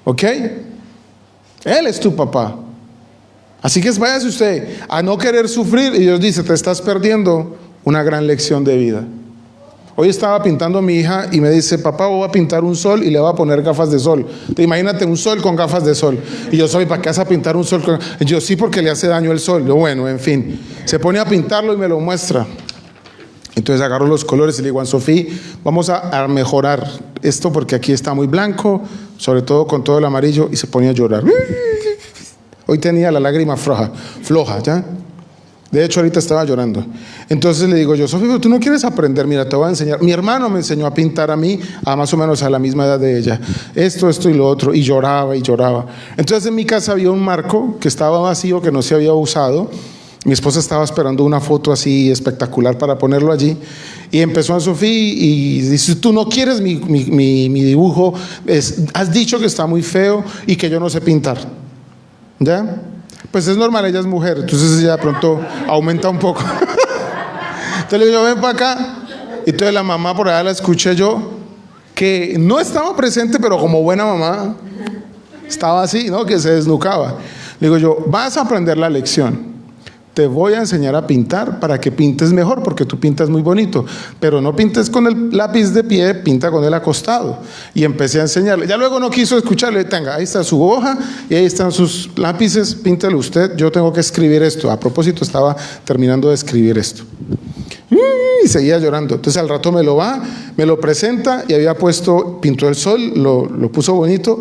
¿Ok? Él es tu papá. Así que váyase usted a no querer sufrir y Dios dice, te estás perdiendo una gran lección de vida. Hoy estaba pintando a mi hija y me dice, papá, voy a pintar un sol y le voy a poner gafas de sol. Imagínate un sol con gafas de sol. Y yo, ¿para qué vas a pintar un sol con...? Yo, sí, porque le hace daño el sol. Yo, bueno, en fin. Se pone a pintarlo y me lo muestra. Entonces agarro los colores y le digo a Sofía, vamos a mejorar esto porque aquí está muy blanco, sobre todo con todo el amarillo, y se ponía a llorar. Hoy tenía la lágrima floja, ¿ya? De hecho, ahorita estaba llorando. Entonces le digo yo, Sofía, pero tú no quieres aprender, mira, te voy a enseñar. Mi hermano me enseñó a pintar a mí, a más o menos a la misma edad de ella. Esto y lo otro, y lloraba. Entonces en mi casa había un marco que estaba vacío, que no se había usado, Mi esposa estaba esperando una foto así espectacular para ponerlo allí. Y empezó Anne-Sophie y dice: tú no quieres mi dibujo, has dicho que está muy feo y que yo no sé pintar. ¿Ya? Pues es normal, ella es mujer, entonces ella de pronto aumenta un poco. Entonces le digo: ven para acá. Y entonces la mamá, por allá la escuché yo, que no estaba presente, pero como buena mamá, estaba así, ¿no? Que se desnucaba. Le digo yo: vas a aprender la lección. Te voy a enseñar a pintar para que pintes mejor, porque tú pintas muy bonito, pero no pintes con el lápiz de pie, pinta con el acostado. Y empecé a enseñarle. Ya luego no quiso escucharle. Tenga, ahí está su hoja y ahí están sus lápices, píntelo usted, yo tengo que escribir esto. A propósito, estaba terminando de escribir esto. Y seguía llorando. Entonces al rato me lo presenta y había puesto, pintó el sol, lo puso bonito.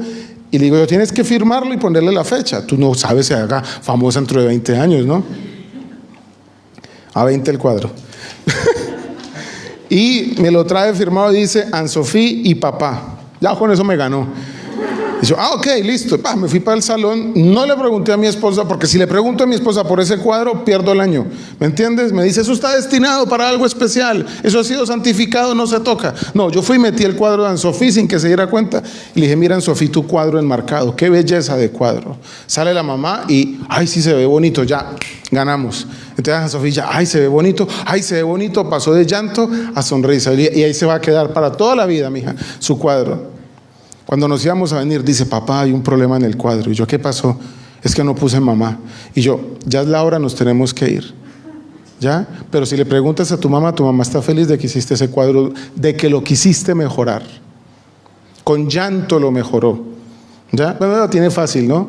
Y le digo yo: tienes que firmarlo y ponerle la fecha. Tú no sabes si haga famosa dentro de 20 años, ¿no? A 20 el cuadro. Y me lo trae firmado y dice: Anne-Sophie y papá. Ya con eso me ganó. Y yo: ok, listo. Me fui para el salón. No le pregunté a mi esposa, porque si le pregunto a mi esposa por ese cuadro, pierdo el año. ¿Me entiendes? Me dice: eso está destinado para algo especial. Eso ha sido santificado, no se toca. No, yo fui y metí el cuadro de Anne-Sophie sin que se diera cuenta. Y le dije: mira, Anne-Sophie, tu cuadro enmarcado. Qué belleza de cuadro. Sale la mamá y: ay, sí se ve bonito, ya, ganamos. Entonces Anne-Sophie ya: ay, se ve bonito, ay, se ve bonito. Pasó de llanto a sonrisa. Y ahí se va a quedar para toda la vida, mija, su cuadro. Cuando nos íbamos a venir, dice: papá, hay un problema en el cuadro. Y yo: ¿qué pasó? Es que no puse mamá. Y yo: ya es la hora, nos tenemos que ir. ¿Ya? Pero si le preguntas a tu mamá está feliz de que hiciste ese cuadro, de que lo quisiste mejorar. Con llanto lo mejoró. ¿Ya? Bueno, lo tiene fácil, ¿no?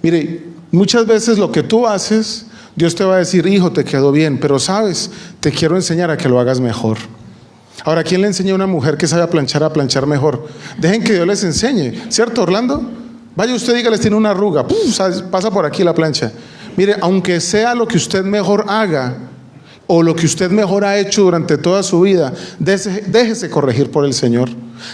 Mire, muchas veces lo que tú haces, Dios te va a decir: hijo, te quedó bien, pero sabes, te quiero enseñar a que lo hagas mejor. Ahora, ¿quién le enseña a una mujer que sabe a planchar mejor? Dejen que Dios les enseñe, ¿cierto, Orlando? Vaya usted, dígales: tiene una arruga, pasa por aquí la plancha. Mire, aunque sea lo que usted mejor haga o lo que usted mejor ha hecho durante toda su vida, déjese corregir por el Señor,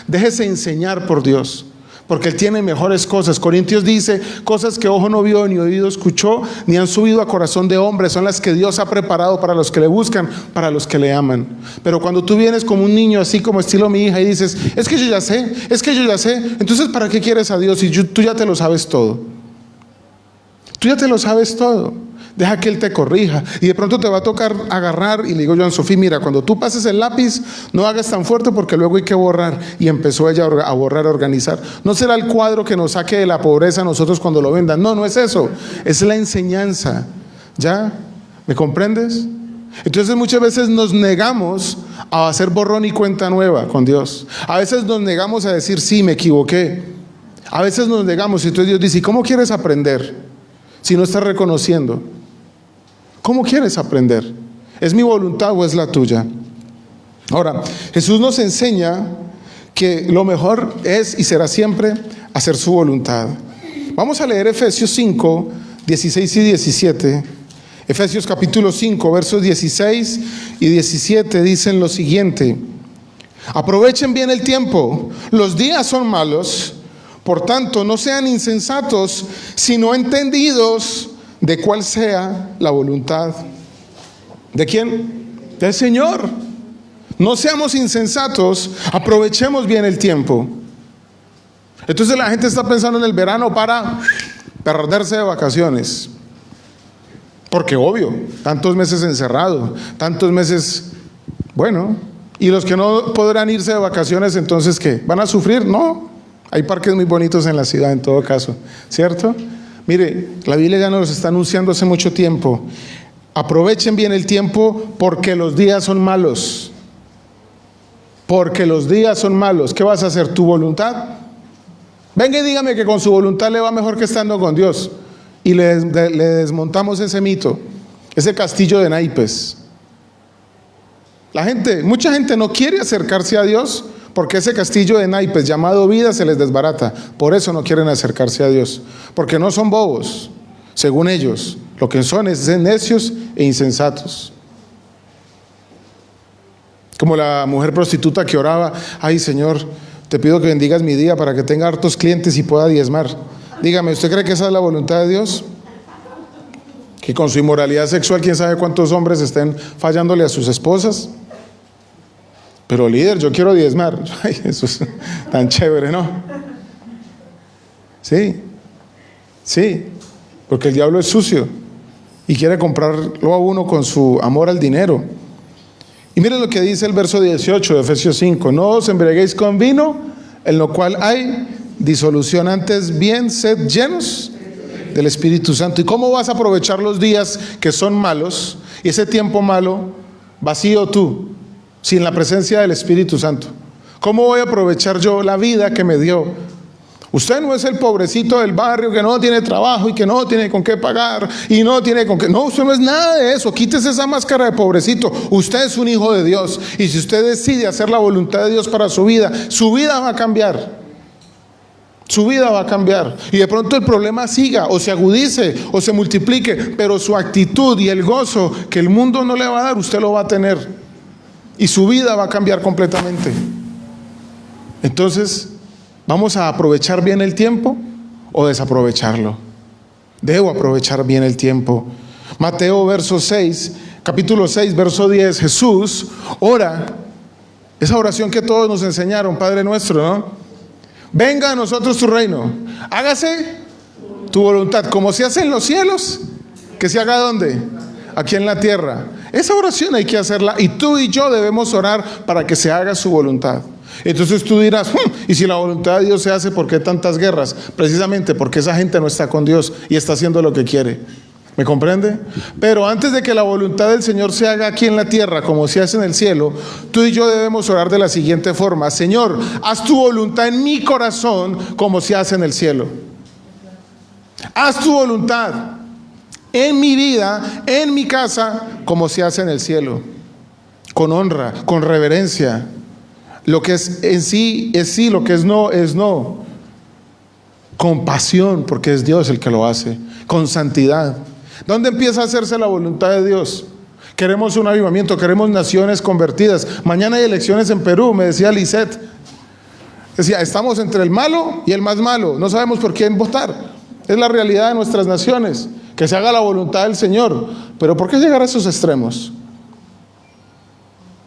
déjese enseñar por Dios, porque Él tiene mejores cosas. Corintios dice: cosas que ojo no vio, ni oído escuchó, ni han subido a corazón de hombre, son las que Dios ha preparado para los que le buscan, para los que le aman. Pero cuando tú vienes como un niño, así como estilo mi hija, y dices: es que yo ya sé, entonces ¿para qué quieres a Dios si tú ya te lo sabes todo? Tú ya te lo sabes todo. Deja que Él te corrija. Y de pronto te va a tocar agarrar. Y le digo yo a Anne-Sophie: mira, cuando tú pases el lápiz, no hagas tan fuerte, porque luego hay que borrar. Y empezó ella a borrar, a organizar. No será el cuadro que nos saque de la pobreza a nosotros cuando lo vendan. No, no es eso. Es la enseñanza. ¿Ya? ¿Me comprendes? Entonces muchas veces nos negamos a hacer borrón y cuenta nueva con Dios. A veces nos negamos a decir: sí, me equivoqué. A veces nos negamos. Y entonces Dios dice: ¿y cómo quieres aprender si no estás reconociendo? ¿Cómo quieres aprender? ¿Es mi voluntad o es la tuya? Ahora, Jesús nos enseña que lo mejor es y será siempre hacer su voluntad. Vamos a leer Efesios 5, 16 y 17. Efesios capítulo 5, versos 16 y 17 dicen lo siguiente: aprovechen bien el tiempo, los días son malos. Por tanto, no sean insensatos, sino entendidos de cuál sea la voluntad. ¿De quién? Del Señor. No seamos insensatos, aprovechemos bien el tiempo. Entonces la gente está pensando en el verano para perderse de vacaciones. Porque obvio, tantos meses encerrado, tantos meses, bueno, y los que no podrán irse de vacaciones, entonces ¿qué? ¿Van a sufrir? No. Hay parques muy bonitos en la ciudad en todo caso, ¿cierto? Mire, la Biblia ya nos los está anunciando hace mucho tiempo. Aprovechen bien el tiempo, porque los días son malos. Porque los días son malos. ¿Qué vas a hacer? ¿Tu voluntad? Venga y dígame que con su voluntad le va mejor que estando con Dios. Y le desmontamos ese mito, ese castillo de naipes. Mucha gente no quiere acercarse a Dios porque ese castillo de naipes llamado vida se les desbarata. Por eso no quieren acercarse a Dios, porque no son bobos, según ellos. Lo que son es necios e insensatos. Como la mujer prostituta que oraba: ay, Señor, te pido que bendigas mi día para que tenga hartos clientes y pueda diezmar. Dígame, ¿usted cree que esa es la voluntad de Dios? Que con su inmoralidad sexual, quién sabe cuántos hombres estén fallándole a sus esposas. Pero líder, yo quiero diezmar. Ay, eso es tan chévere, ¿no? Sí, sí, porque el diablo es sucio y quiere comprarlo a uno con su amor al dinero. Y miren lo que dice el verso 18 de Efesios 5: no os embriaguéis con vino, en lo cual hay disolución, antes bien sed llenos del Espíritu Santo. ¿Y cómo vas a aprovechar los días que son malos y ese tiempo malo, vacío tú, sin la presencia del Espíritu Santo? ¿Cómo voy a aprovechar yo la vida que me dio? Usted no es el pobrecito del barrio que no tiene trabajo y que no tiene con qué pagar y no tiene con qué. No, usted no es nada de eso. Quítese esa máscara de pobrecito. Usted es un hijo de Dios. Y si usted decide hacer la voluntad de Dios para su vida va a cambiar. Su vida va a cambiar. Y de pronto el problema siga o se agudice o se multiplique, pero su actitud y el gozo que el mundo no le va a dar, usted lo va a tener. Y su vida va a cambiar completamente. Entonces, ¿vamos a aprovechar bien el tiempo o desaprovecharlo? Debo aprovechar bien el tiempo. Mateo capítulo 6, verso 10, Jesús ora, esa oración que todos nos enseñaron, Padre nuestro, ¿no? Venga a nosotros tu reino, hágase tu voluntad, como se hace en los cielos, que se haga ¿dónde? Aquí en la tierra. Esa oración hay que hacerla y tú y yo debemos orar para que se haga su voluntad. Entonces tú dirás, y si la voluntad de Dios se hace, ¿por qué tantas guerras? Precisamente porque esa gente no está con Dios y está haciendo lo que quiere. ¿Me comprende? Pero antes de que la voluntad del Señor se haga aquí en la tierra como se hace en el cielo, tú y yo debemos orar de la siguiente forma: Señor, haz tu voluntad en mi corazón como se hace en el cielo. Haz tu voluntad en mi vida, en mi casa, como se hace en el cielo. Con honra, con reverencia. Lo que es en sí es sí, lo que es no. Con pasión, porque es Dios el que lo hace. Con santidad. ¿Dónde empieza a hacerse la voluntad de Dios? Queremos un avivamiento, queremos naciones convertidas. Mañana hay elecciones en Perú, me decía Lisette. Decía, estamos entre el malo y el más malo. No sabemos por quién votar. Es la realidad de nuestras naciones. Que se haga la voluntad del Señor. Pero ¿por qué llegar a esos extremos?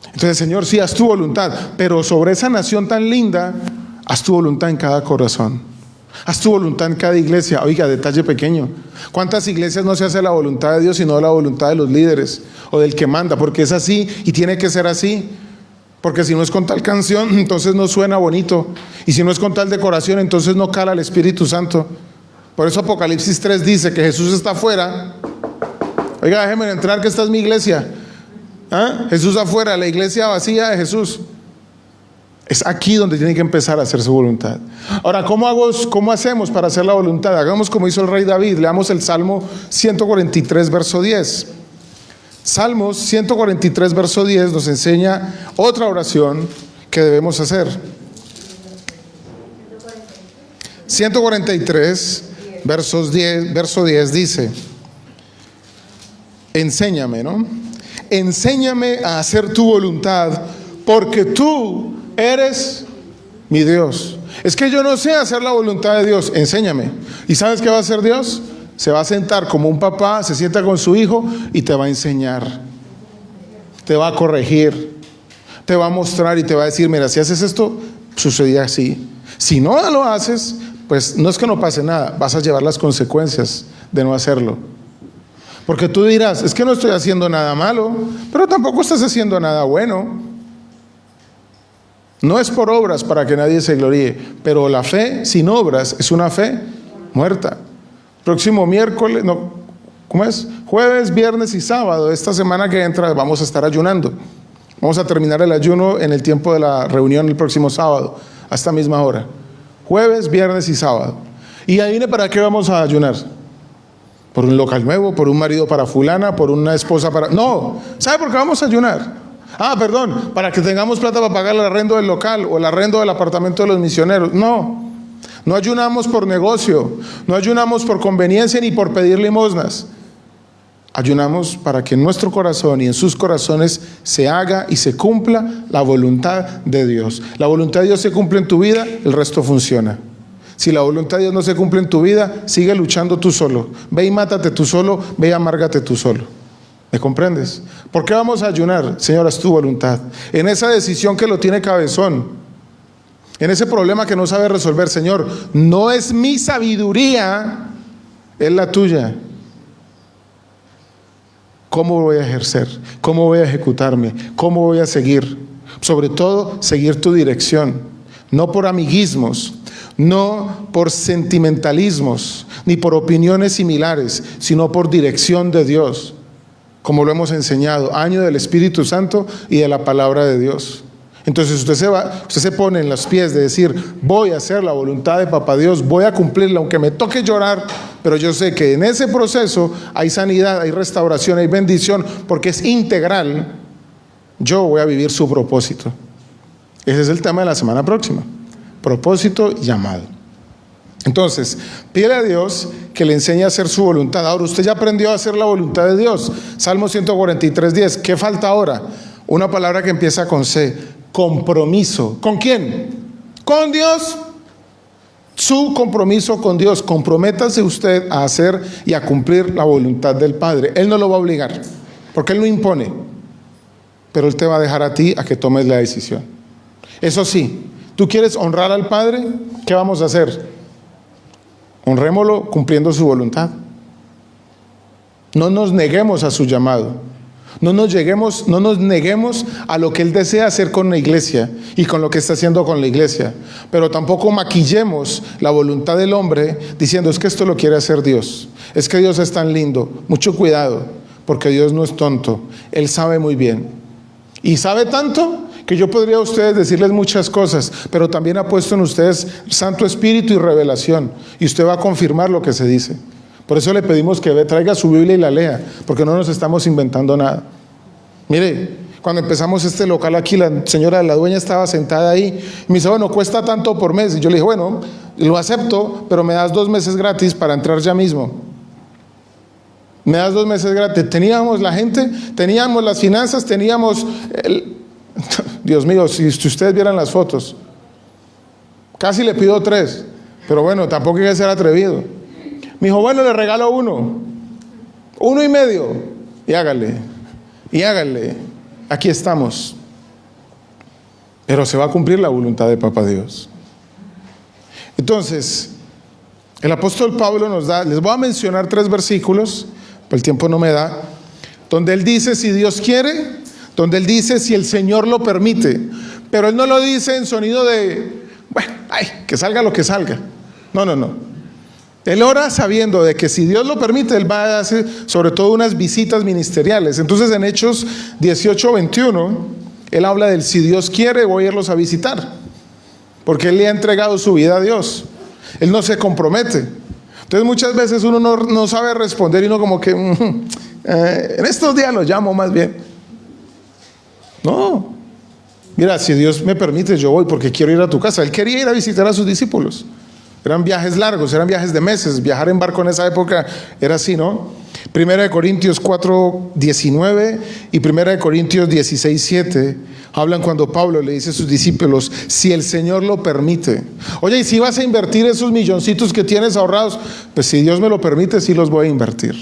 Entonces, Señor, sí, haz tu voluntad. Pero sobre esa nación tan linda, haz tu voluntad en cada corazón. Haz tu voluntad en cada iglesia. Oiga, detalle pequeño: ¿cuántas iglesias no se hace la voluntad de Dios sino la voluntad de los líderes o del que manda? Porque es así y tiene que ser así. Porque si no es con tal canción, entonces no suena bonito. Y si no es con tal decoración, entonces no cala el Espíritu Santo. Por eso Apocalipsis 3 dice que Jesús está afuera. Oiga, déjeme entrar, que esta es mi iglesia. ¿Ah? Jesús afuera, la iglesia vacía de Jesús. Es aquí donde tiene que empezar a hacer su voluntad. Ahora, ¿cómo hacemos para hacer la voluntad? Hagamos como hizo el rey David. Leamos el Salmo 143, verso 10. Salmos 143, verso 10 nos enseña otra oración que debemos hacer. 143, verso 10 dice: enséñame, ¿no? Enséñame a hacer tu voluntad, porque tú eres mi Dios. Es que yo no sé hacer la voluntad de Dios. Enséñame. ¿Y sabes qué va a hacer Dios? Se va a sentar como un papá se sienta con su hijo y te va a enseñar, te va a corregir, te va a mostrar y te va a decir: mira, si haces esto, sucedía así. Si no lo haces, pues no es que no pase nada, vas a llevar las consecuencias de no hacerlo. Porque tú dirás: es que no estoy haciendo nada malo, pero tampoco estás haciendo nada bueno. No es por obras para que nadie se gloríe, pero la fe sin obras es una fe muerta. Próximo miércoles, no, ¿cómo es? Jueves, viernes y sábado, esta semana que entra, vamos a estar ayunando. Vamos a terminar el ayuno en el tiempo de la reunión el próximo sábado, a esta misma hora. Jueves, viernes y sábado. Y ahí viene, ¿para qué vamos a ayunar? ¿Por un local nuevo? ¿Por un marido para fulana? ¿Por una esposa para...? No, ¿sabe por qué vamos a ayunar? Para que tengamos plata para pagar el arrendo del local o el arrendo del apartamento de los misioneros. No ayunamos por negocio, no ayunamos por conveniencia ni por pedir limosnas. Ayunamos para que en nuestro corazón y en sus corazones se haga y se cumpla la voluntad de Dios. La voluntad de Dios se cumple en tu vida, el resto funciona. Si la voluntad de Dios no se cumple en tu vida, sigue luchando tú solo. Ve y mátate tú solo, ve y amárgate tú solo. ¿Me comprendes? ¿Por qué vamos a ayunar? Señor, haz tu voluntad. En esa decisión que lo tiene cabezón, en ese problema que no sabe resolver, Señor, no es mi sabiduría, es la tuya. ¿Cómo voy a ejercer? ¿Cómo voy a ejecutarme? ¿Cómo voy a seguir? Sobre todo, seguir tu dirección. No por amiguismos, no por sentimentalismos, ni por opiniones similares, sino por dirección de Dios, como lo hemos enseñado, año del Espíritu Santo y de la palabra de Dios. Entonces usted se pone en los pies de decir, voy a hacer la voluntad de Papá Dios, voy a cumplirla, aunque me toque llorar, pero yo sé que en ese proceso hay sanidad, hay restauración, hay bendición, porque es integral. Yo voy a vivir su propósito. Ese es el tema de la semana próxima. Propósito y llamado. Entonces, pídele a Dios que le enseñe a hacer su voluntad. Ahora, usted ya aprendió a hacer la voluntad de Dios. Salmo 143:10. ¿Qué falta ahora? Una palabra que empieza con C. Compromiso. ¿Con quién? Con Dios. Su compromiso con Dios. Comprométase usted a hacer y a cumplir la voluntad del Padre. Él no lo va a obligar, porque Él no impone, pero Él te va a dejar a ti a que tomes la decisión. Eso sí, ¿tú quieres honrar al Padre? ¿Qué vamos a hacer? Honrémoslo cumpliendo su voluntad. No nos neguemos a su llamado. No nos neguemos a lo que Él desea hacer con la iglesia y con lo que está haciendo con la iglesia. Pero tampoco maquillemos la voluntad del hombre diciendo, es que esto lo quiere hacer Dios. Es que Dios es tan lindo. Mucho cuidado, porque Dios no es tonto. Él sabe muy bien. Y sabe tanto que yo podría a ustedes decirles muchas cosas, pero también ha puesto en ustedes Santo Espíritu y revelación. Y usted va a confirmar lo que se dice. Por eso le pedimos que traiga su Biblia y la lea, porque no nos estamos inventando nada. Mire, cuando empezamos este local aquí, la señora, la dueña, estaba sentada ahí y me dice, bueno, cuesta tanto por mes. Y yo le dije, bueno, lo acepto, pero me das 2 meses gratis para entrar ya mismo. Me das 2 meses gratis. Teníamos la gente, teníamos las finanzas, teníamos Dios mío, si ustedes vieran las fotos, casi le pido 3, pero bueno, tampoco hay que ser atrevido. Me dijo, bueno, le regalo 1, 1,5, y hágale, aquí estamos. Pero se va a cumplir la voluntad de Papá Dios. Entonces, el apóstol Pablo nos da, les voy a mencionar 3 versículos, pero el tiempo no me da, donde él dice si Dios quiere, donde él dice si el Señor lo permite, pero él no lo dice en sonido de, bueno, que salga lo que salga. No. Él ora sabiendo de que si Dios lo permite, él va a hacer sobre todo unas visitas ministeriales. Entonces en Hechos 18:21, él habla del si Dios quiere, voy a irlos a visitar, porque él le ha entregado su vida a Dios. Él no se compromete. Entonces muchas veces uno no sabe responder y uno como que, en estos días lo llamo más bien. No, mira, si Dios me permite, yo voy porque quiero ir a tu casa. Él quería ir a visitar a sus discípulos. Eran viajes largos, eran viajes de meses. Viajar en barco en esa época era así, ¿no? 1 Corintios 4:19 y 1 Corintios 16:7 hablan cuando Pablo le dice a sus discípulos, si el Señor lo permite. Oye, y si vas a invertir esos milloncitos que tienes ahorrados, pues si Dios me lo permite, sí los voy a invertir.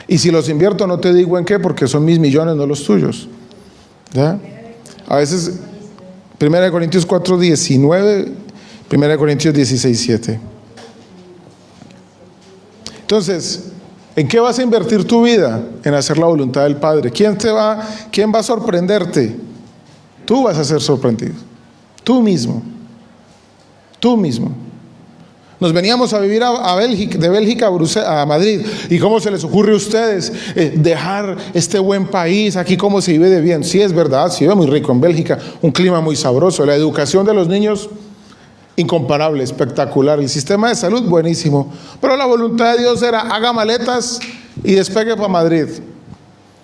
Y si los invierto, no te digo en qué, porque son mis millones, no los tuyos. ¿Ya? A veces, 1 Corintios 4:19, 1 Corintios 16:7. Entonces, ¿en qué vas a invertir tu vida? En hacer la voluntad del Padre. ¿Quién va a sorprenderte? Tú vas a ser sorprendido. Tú mismo. Nos veníamos a vivir a Bélgica, de Bélgica a Madrid. ¿Y cómo se les ocurre a ustedes dejar este buen país? Aquí cómo se vive de bien. Sí, es verdad, se vive muy rico en Bélgica, un clima muy sabroso, la educación de los niños incomparable, espectacular, el sistema de salud buenísimo. Pero la voluntad de Dios era, haga maletas y despegue para Madrid.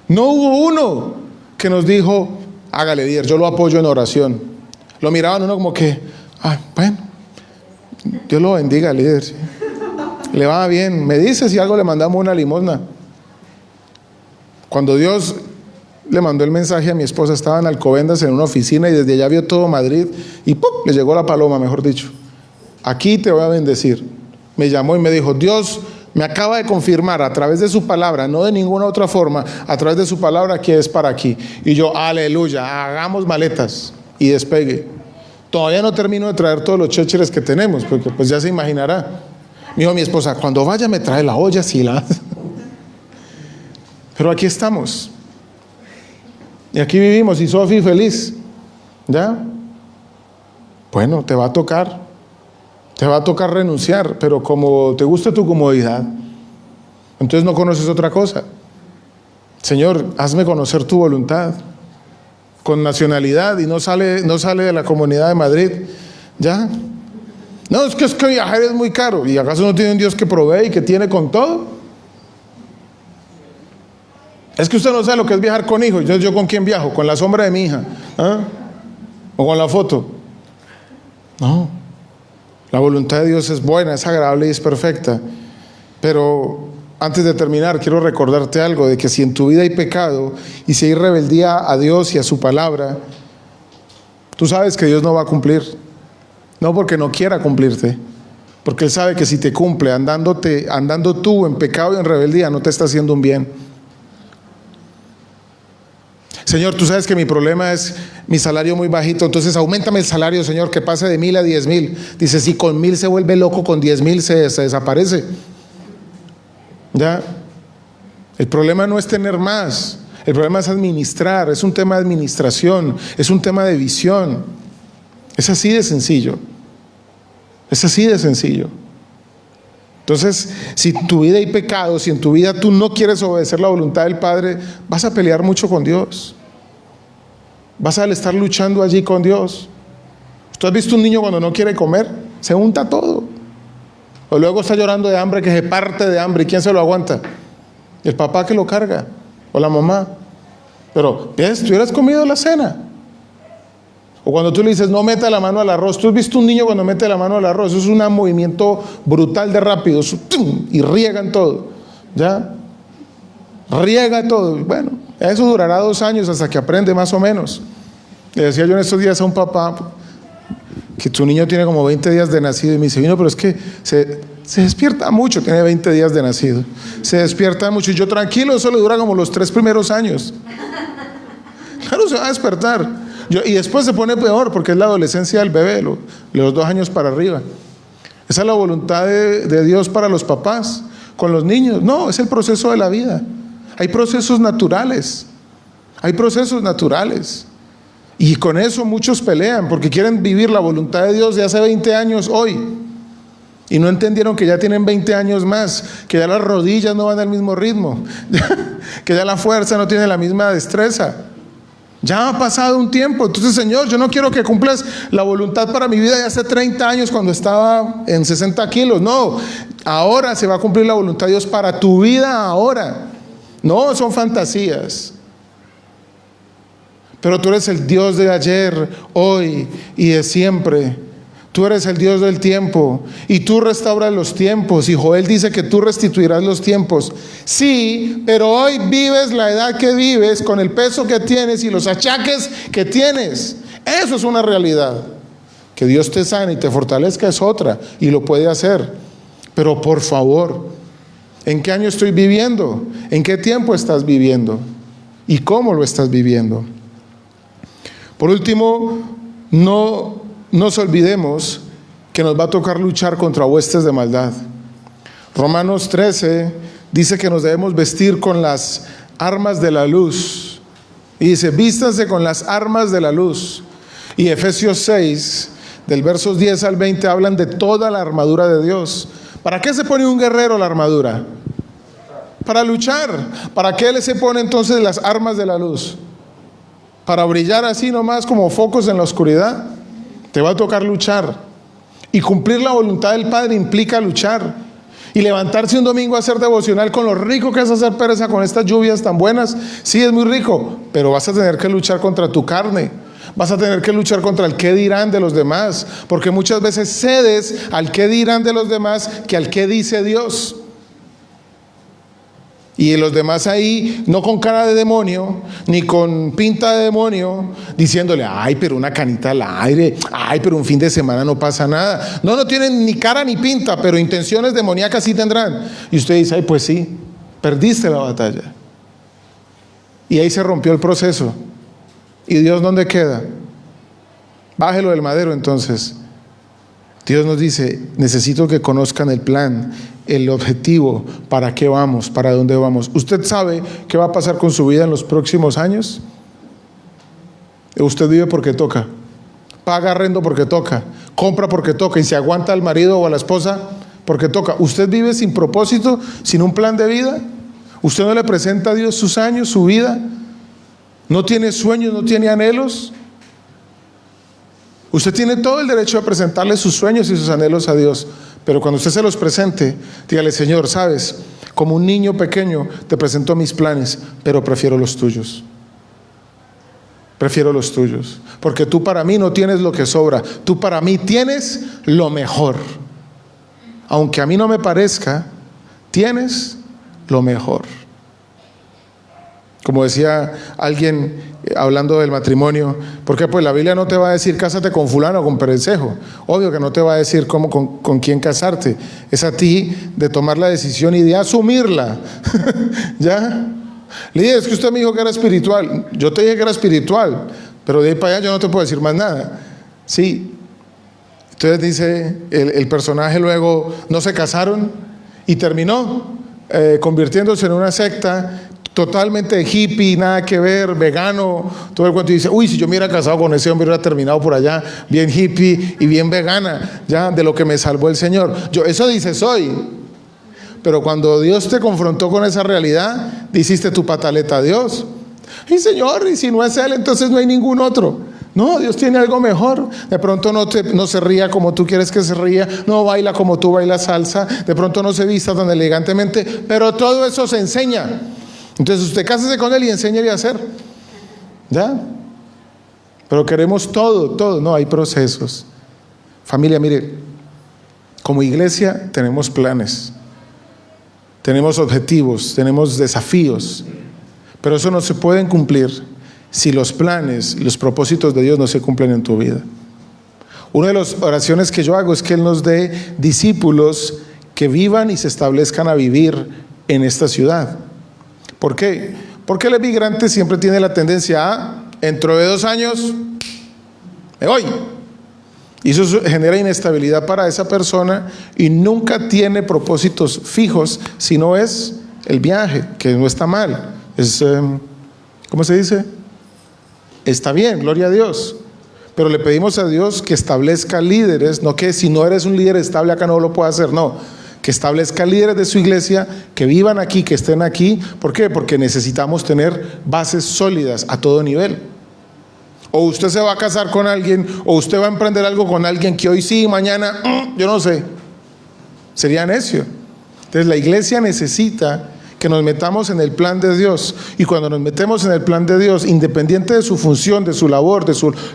No hubo uno que nos dijo, hágale, líder, yo lo apoyo en oración. Lo miraban uno como que, bueno, Dios lo bendiga, líder. ¿Sí? Le va bien. Me dice si algo le mandamos una limosna. Cuando Dios le mandó el mensaje a mi esposa, estaba en Alcobendas en una oficina y desde allá vio todo Madrid y ¡pum!, le llegó la paloma, mejor dicho. aquí te voy a bendecir. Me llamó y me dijo, Dios me acaba de confirmar a través de su palabra, no de ninguna otra forma, a través de su palabra que es para aquí. Y yo, aleluya, hagamos maletas y despegue. Todavía no termino de traer todos los chécheres que tenemos, porque pues ya se imaginará. Me dijo mi esposa, cuando vaya me trae la olla, sí la... Pero aquí estamos. Y aquí vivimos, y Sofi feliz. ¿Ya? Bueno, te va a tocar renunciar, pero como te gusta tu comodidad, entonces no conoces otra cosa. Señor, hazme conocer tu voluntad con nacionalidad, y no sale de la Comunidad de Madrid. ¿Ya? No, es que viajar es muy caro. ¿Y acaso no tiene un Dios que provee y que tiene con todo? Es que usted no sabe lo que es viajar con hijos. ¿Yo con quién viajo? ¿Con la sombra de mi hija? ¿Ah? ¿O con la foto? No. La voluntad de Dios es buena, es agradable y es perfecta. Pero antes de terminar, quiero recordarte algo, de que si en tu vida hay pecado y si hay rebeldía a Dios y a su palabra, tú sabes que Dios no va a cumplir. No porque no quiera cumplirte, porque Él sabe que si te cumple andando tú en pecado y en rebeldía, no te está haciendo un bien. Señor, tú sabes que mi problema es mi salario muy bajito, entonces auméntame el salario, Señor, que pase de 1,000 a 10,000. Dice, si con 1,000 se vuelve loco, con 10,000 se desaparece. ¿Ya? El problema no es tener más, el problema es administrar, es un tema de administración, es un tema de visión. Es así de sencillo. Es así de sencillo. Entonces, si en tu vida hay pecado, si en tu vida tú no quieres obedecer la voluntad del Padre, vas a pelear mucho con Dios. Vas a estar luchando allí con Dios. ¿Tú has visto un niño cuando no quiere comer? Se unta todo. O luego está llorando de hambre, que se parte de hambre. ¿Y quién se lo aguanta? El papá que lo carga, o la mamá. Pero, ¿ves? Tú hubieras comido la cena. O cuando tú le dices, no meta la mano al arroz. ¿Tú has visto un niño cuando mete la mano al arroz? Eso es un movimiento brutal de rápido. Y riegan todo. ¿Ya? Riega todo. Bueno, eso durará 2 años hasta que aprende más o menos. Le decía yo en estos días a un papá que su niño tiene como 20 días de nacido. Y me dice, no, pero es que se despierta mucho. Tiene 20 días de nacido. Se despierta mucho. Y yo, tranquilo, eso le dura como los 3 primeros años. Claro, se va a despertar. Y después se pone peor, porque es la adolescencia del bebé, los 2 años para arriba. Esa es la voluntad de Dios para los papás con los niños. No, es el proceso de la vida. Hay procesos naturales. Hay procesos naturales. Y con eso muchos pelean, porque quieren vivir la voluntad de Dios de hace 20 años hoy. Y no entendieron que ya tienen 20 años más, que ya las rodillas no van al mismo ritmo, que ya la fuerza no tiene la misma destreza. Ya ha pasado un tiempo. Entonces, Señor, yo no quiero que cumplas la voluntad para mi vida de hace 30 años cuando estaba en 60 kilos. No, ahora se va a cumplir la voluntad de Dios para tu vida ahora. No, son fantasías. Pero tú eres el Dios de ayer, hoy y de siempre. Tú eres el Dios del tiempo y tú restauras los tiempos. Y Joel dice que tú restituirás los tiempos. Sí, pero hoy vives la edad que vives con el peso que tienes y los achaques que tienes. Eso es una realidad. Que Dios te sane y te fortalezca es otra, y lo puede hacer. Pero por favor, ¿en qué año estoy viviendo? ¿En qué tiempo estás viviendo? ¿Y cómo lo estás viviendo? Por último, no nos olvidemos que nos va a tocar luchar contra huestes de maldad. Romanos 13 dice que nos debemos vestir con las armas de la luz. Y dice, vístanse con las armas de la luz. Y Efesios 6, del versos 10 al 20, hablan de toda la armadura de Dios. ¿Para qué se pone un guerrero la armadura? Para luchar. ¿Para qué le se pone entonces las armas de la luz? ¿Para brillar así nomás como focos en la oscuridad? Te va a tocar luchar. Y cumplir la voluntad del Padre implica luchar. Y levantarse un domingo a hacer devocional, con lo rico que es hacer pereza con estas lluvias tan buenas, sí es muy rico, pero vas a tener que luchar contra tu carne. Vas a tener que luchar contra el qué dirán de los demás, porque muchas veces cedes al qué dirán de los demás que al qué dice Dios. Y los demás ahí, no con cara de demonio, ni con pinta de demonio, diciéndole, ay, pero una canita al aire, ay, pero un fin de semana no pasa nada. No tienen ni cara ni pinta, pero intenciones demoníacas sí tendrán. Y usted dice, ay, pues sí, perdiste la batalla. Y ahí se rompió el proceso. ¿Y Dios dónde queda? Bájelo del madero entonces. Dios nos dice, necesito que conozcan el plan, el objetivo, para qué vamos, para dónde vamos. ¿Usted sabe qué va a pasar con su vida en los próximos años? Usted vive porque toca, paga arrendo porque toca, compra porque toca, y se aguanta al marido o a la esposa porque toca. ¿Usted vive sin propósito, sin un plan de vida? ¿Usted no le presenta a Dios sus años, su vida? ¿No tiene sueños, no tiene anhelos? Usted tiene todo el derecho a presentarle sus sueños y sus anhelos a Dios, pero cuando usted se los presente, dígale, Señor, sabes, como un niño pequeño te presento mis planes, pero prefiero los tuyos. Prefiero los tuyos, porque tú para mí no tienes lo que sobra, tú para mí tienes lo mejor. Aunque a mí no me parezca, tienes lo mejor. Como decía alguien hablando del matrimonio, porque pues la Biblia no te va a decir cásate con fulano o con perencejo. Obvio que no te va a decir cómo, con quién casarte. Es a ti de tomar la decisión y de asumirla. ¿Ya? Le dije, es que usted me dijo que era espiritual. Yo te dije que era espiritual, pero de ahí para allá yo no te puedo decir más nada. Sí. Entonces dice el personaje luego, no se casaron y terminó convirtiéndose en una secta totalmente hippie, nada que ver, vegano, todo el cuento. Y dice, uy, si yo me hubiera casado con ese hombre, hubiera terminado por allá, bien hippie y bien vegana, ya, de lo que me salvó el Señor. Eso dices hoy. Pero cuando Dios te confrontó con esa realidad, hiciste tu pataleta a Dios. Y Señor, y si no es Él, entonces no hay ningún otro. No, Dios tiene algo mejor. De pronto no se ría como tú quieres que se ría, no baila como tú bailas salsa, de pronto no se vista tan elegantemente, pero todo eso se enseña. Entonces usted cásese con él y enséñele a hacer. ¿Ya? Pero queremos todo, no, hay procesos. Familia, mire, como iglesia tenemos planes, tenemos objetivos, tenemos desafíos, pero eso no se pueden cumplir si los planes y los propósitos de Dios no se cumplen en tu vida. Una de las oraciones que yo hago es que Él nos dé discípulos que vivan y se establezcan a vivir en esta ciudad. ¿Por qué? Porque el emigrante siempre tiene la tendencia a, dentro de 2 años, me voy. Y eso genera inestabilidad para esa persona y nunca tiene propósitos fijos, sino es el viaje, que no está mal. Es, ¿cómo se dice? Está bien, gloria a Dios. Pero le pedimos a Dios que establezca líderes, no que si no eres un líder estable acá no lo pueda hacer, no. Que establezca líderes de su iglesia, que vivan aquí, que estén aquí. ¿Por qué? Porque necesitamos tener bases sólidas a todo nivel. O usted se va a casar con alguien, o usted va a emprender algo con alguien que hoy sí, mañana, yo no sé. Sería necio. Entonces la iglesia necesita que nos metamos en el plan de Dios. Y cuando nos metemos en el plan de Dios, independiente de su función, de su labor,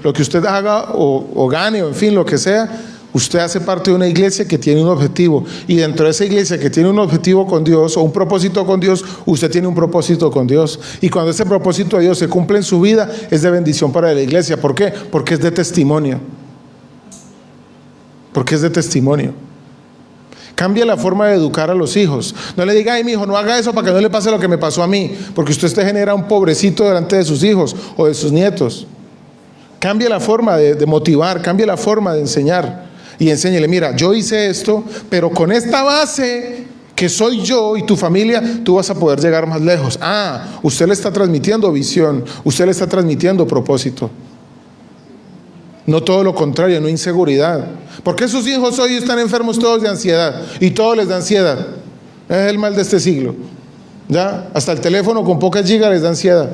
lo que usted haga o gane, o en fin, lo que sea, usted hace parte de una iglesia que tiene un objetivo, y dentro de esa iglesia que tiene un objetivo con Dios o un propósito con Dios, usted tiene un propósito con Dios. Y cuando ese propósito de Dios se cumple en su vida, es de bendición para la iglesia. ¿Por qué? Porque es de testimonio. Porque es de testimonio. Cambia la forma de educar a los hijos. No le diga, ay, mi hijo, no haga eso para que no le pase lo que me pasó a mí, porque usted genera un pobrecito delante de sus hijos o de sus nietos. Cambia la forma de motivar, cambia la forma de enseñar. Y enséñele, mira, yo hice esto, pero con esta base que soy yo y tu familia, tú vas a poder llegar más lejos. Usted le está transmitiendo visión, usted le está transmitiendo propósito. No todo lo contrario, no inseguridad. ¿Por qué sus hijos hoy están enfermos todos de ansiedad? Y todos les da ansiedad. Es el mal de este siglo. ¿Ya? Hasta el teléfono con pocas gigas les da ansiedad.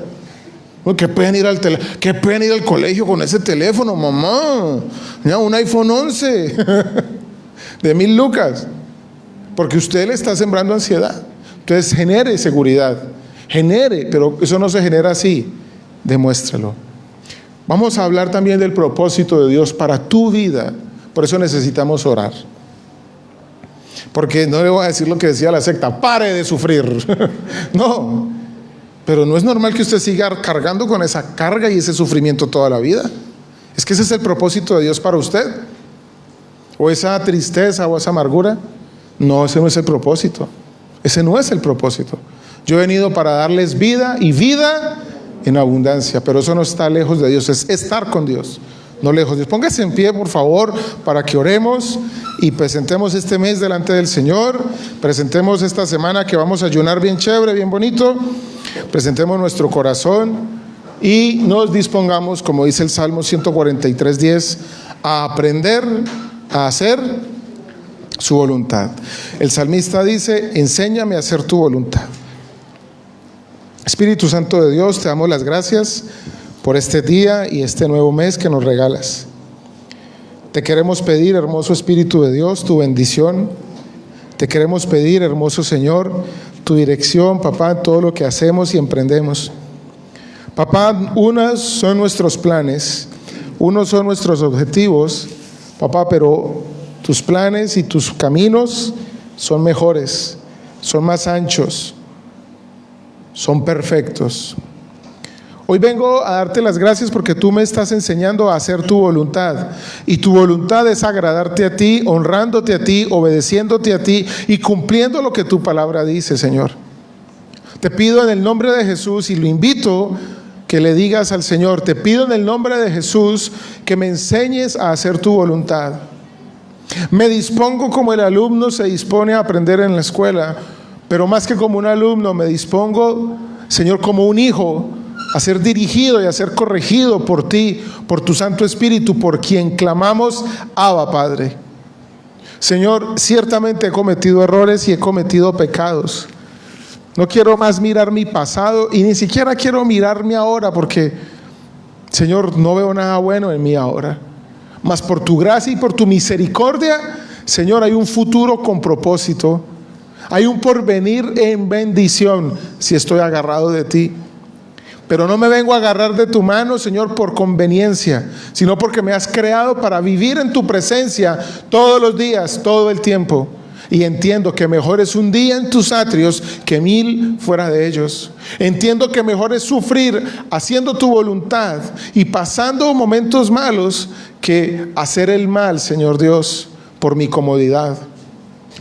¿Qué pueden ir al colegio con ese teléfono, mamá? Ya, un iPhone 11 de 1,000 lucas. Porque usted le está sembrando ansiedad. Entonces genere seguridad, pero eso no se genera así. Demuéstralo. Vamos a hablar también del propósito de Dios para tu vida. Por eso necesitamos orar. Porque no le voy a decir lo que decía la secta, pare de sufrir. No, pero no es normal que usted siga cargando con esa carga y ese sufrimiento toda la vida. Es que ese es el propósito de Dios para usted. O esa tristeza o esa amargura. No, ese no es el propósito. Ese no es el propósito. Yo he venido para darles vida y vida en abundancia, pero eso no está lejos de Dios, es estar con Dios, no lejos de Dios. Póngase en pie, por favor, para que oremos y presentemos este mes delante del Señor. Presentemos esta semana que vamos a ayunar bien chévere, bien bonito. Presentemos nuestro corazón y nos dispongamos, como dice el Salmo 143:10, a aprender a hacer su voluntad. El salmista dice: enséñame a hacer tu voluntad. Espíritu Santo de Dios, te damos las gracias por este día y este nuevo mes que nos regalas. Te queremos pedir, hermoso Espíritu de Dios, tu bendición. Te queremos pedir, hermoso Señor, tu dirección, papá, en todo lo que hacemos y emprendemos. Papá, unos son nuestros planes, unos son nuestros objetivos, papá, pero tus planes y tus caminos son mejores, son más anchos, son perfectos. Hoy vengo a darte las gracias porque tú me estás enseñando a hacer tu voluntad, y tu voluntad es agradarte a ti, honrándote a ti, obedeciéndote a ti y cumpliendo lo que tu palabra dice, Señor. Te pido en el nombre de Jesús, y lo invito que le digas al Señor, te pido en el nombre de Jesús que me enseñes a hacer tu voluntad. Me dispongo como el alumno se dispone a aprender en la escuela, pero más que como un alumno, me dispongo, Señor, como un hijo, a ser dirigido y a ser corregido por ti, por tu Santo Espíritu, por quien clamamos, Abba, Padre. Señor, ciertamente he cometido errores y he cometido pecados. No quiero más mirar mi pasado y ni siquiera quiero mirarme ahora, porque, Señor, no veo nada bueno en mí ahora. Mas por tu gracia y por tu misericordia, Señor, hay un futuro con propósito. Hay un porvenir en bendición si estoy agarrado de ti. Pero no me vengo a agarrar de tu mano, Señor, por conveniencia, sino porque me has creado para vivir en tu presencia todos los días, todo el tiempo. Y entiendo que mejor es un día en tus atrios que 1000 fuera de ellos. Entiendo que mejor es sufrir haciendo tu voluntad y pasando momentos malos que hacer el mal, Señor Dios, por mi comodidad,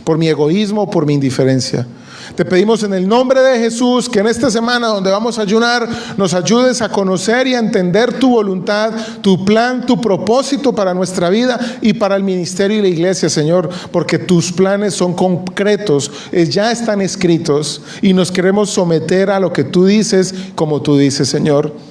por mi egoísmo, por mi indiferencia. Te pedimos en el nombre de Jesús que en esta semana donde vamos a ayunar nos ayudes a conocer y a entender tu voluntad, tu plan, tu propósito para nuestra vida y para el ministerio y la iglesia, Señor, porque tus planes son concretos, ya están escritos y nos queremos someter a lo que tú dices, como tú dices, Señor.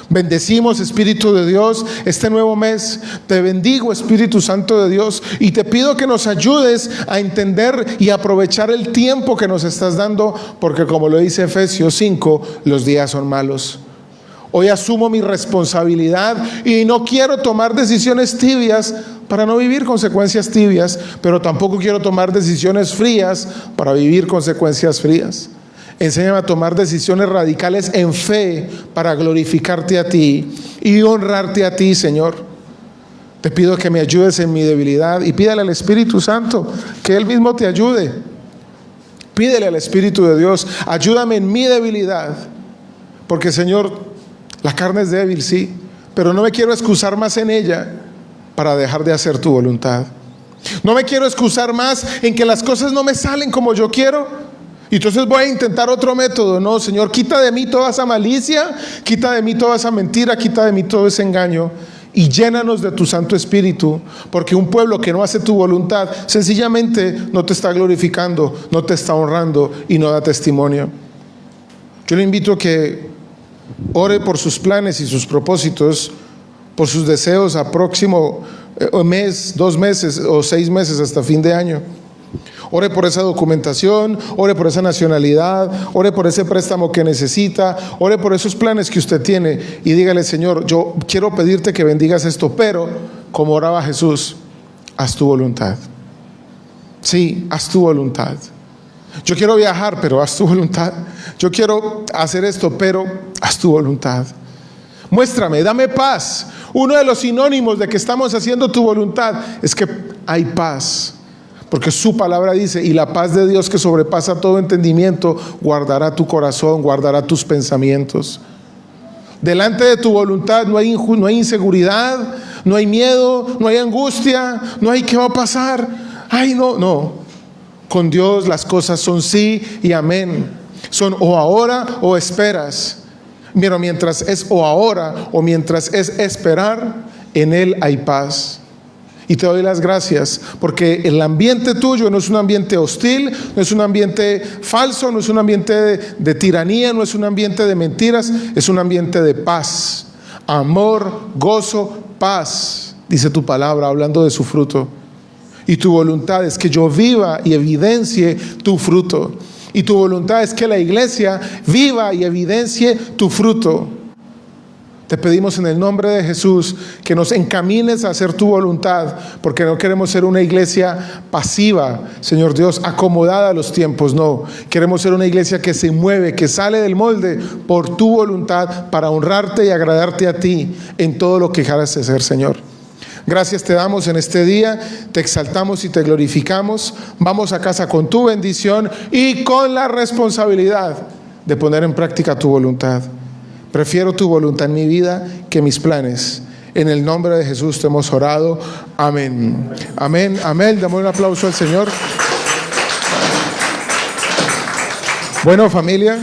Bendecimos, Espíritu de Dios, este nuevo mes. Te bendigo, Espíritu Santo de Dios, y te pido que nos ayudes a entender y aprovechar el tiempo que nos estás dando, porque como lo dice Efesios 5, los días son malos. Hoy asumo mi responsabilidad y no quiero tomar decisiones tibias para no vivir consecuencias tibias, pero tampoco quiero tomar decisiones frías para vivir consecuencias frías. Enséñame a tomar decisiones radicales en fe para glorificarte a ti y honrarte a ti, Señor. Te pido que me ayudes en mi debilidad y pídale al Espíritu Santo que Él mismo te ayude. Pídele al Espíritu de Dios, ayúdame en mi debilidad, porque, Señor, la carne es débil, sí, pero no me quiero excusar más en ella para dejar de hacer tu voluntad. No me quiero excusar más en que las cosas no me salen como yo quiero, y entonces voy a intentar otro método. No, Señor, quita de mí toda esa malicia, quita de mí toda esa mentira, quita de mí todo ese engaño y llénanos de tu Santo Espíritu, porque un pueblo que no hace tu voluntad sencillamente no te está glorificando, no te está honrando y no da testimonio. Yo le invito a que ore por sus planes y sus propósitos, por sus deseos a próximo mes, 2 meses o 6 meses hasta fin de año. Ore por esa documentación, ore por esa nacionalidad, ore por ese préstamo que necesita, ore por esos planes que usted tiene y dígale: Señor, yo quiero pedirte que bendigas esto, pero como oraba Jesús, haz tu voluntad. Sí, haz tu voluntad. Yo quiero viajar, pero haz tu voluntad. Yo quiero hacer esto, pero haz tu voluntad. Muéstrame, dame paz. Uno de los sinónimos de que estamos haciendo tu voluntad es que hay paz. Porque su palabra dice, y la paz de Dios que sobrepasa todo entendimiento, guardará tu corazón, guardará tus pensamientos. Delante de tu voluntad no hay inseguridad, no hay miedo, no hay angustia, no hay qué va a pasar. Ay, no. Con Dios las cosas son sí y amén. Son o ahora o esperas. Pero mientras es o ahora o mientras es esperar, en Él hay paz. Y te doy las gracias porque el ambiente tuyo no es un ambiente hostil, no es un ambiente falso, no es un ambiente de tiranía, no es un ambiente de mentiras, es un ambiente de paz, amor, gozo, paz, dice tu palabra hablando de su fruto. Y tu voluntad es que yo viva y evidencie tu fruto. Y tu voluntad es que la iglesia viva y evidencie tu fruto. Te pedimos en el nombre de Jesús que nos encamines a hacer tu voluntad, porque no queremos ser una iglesia pasiva, Señor Dios, acomodada a los tiempos, no. Queremos ser una iglesia que se mueve, que sale del molde por tu voluntad para honrarte y agradarte a ti en todo lo que quieras hacer, Señor. Gracias te damos en este día, te exaltamos y te glorificamos. Vamos a casa con tu bendición y con la responsabilidad de poner en práctica tu voluntad. Prefiero tu voluntad en mi vida que mis planes. En el nombre de Jesús te hemos orado. Amén. Amén. Amén. Damos un aplauso al Señor. Bueno, familia.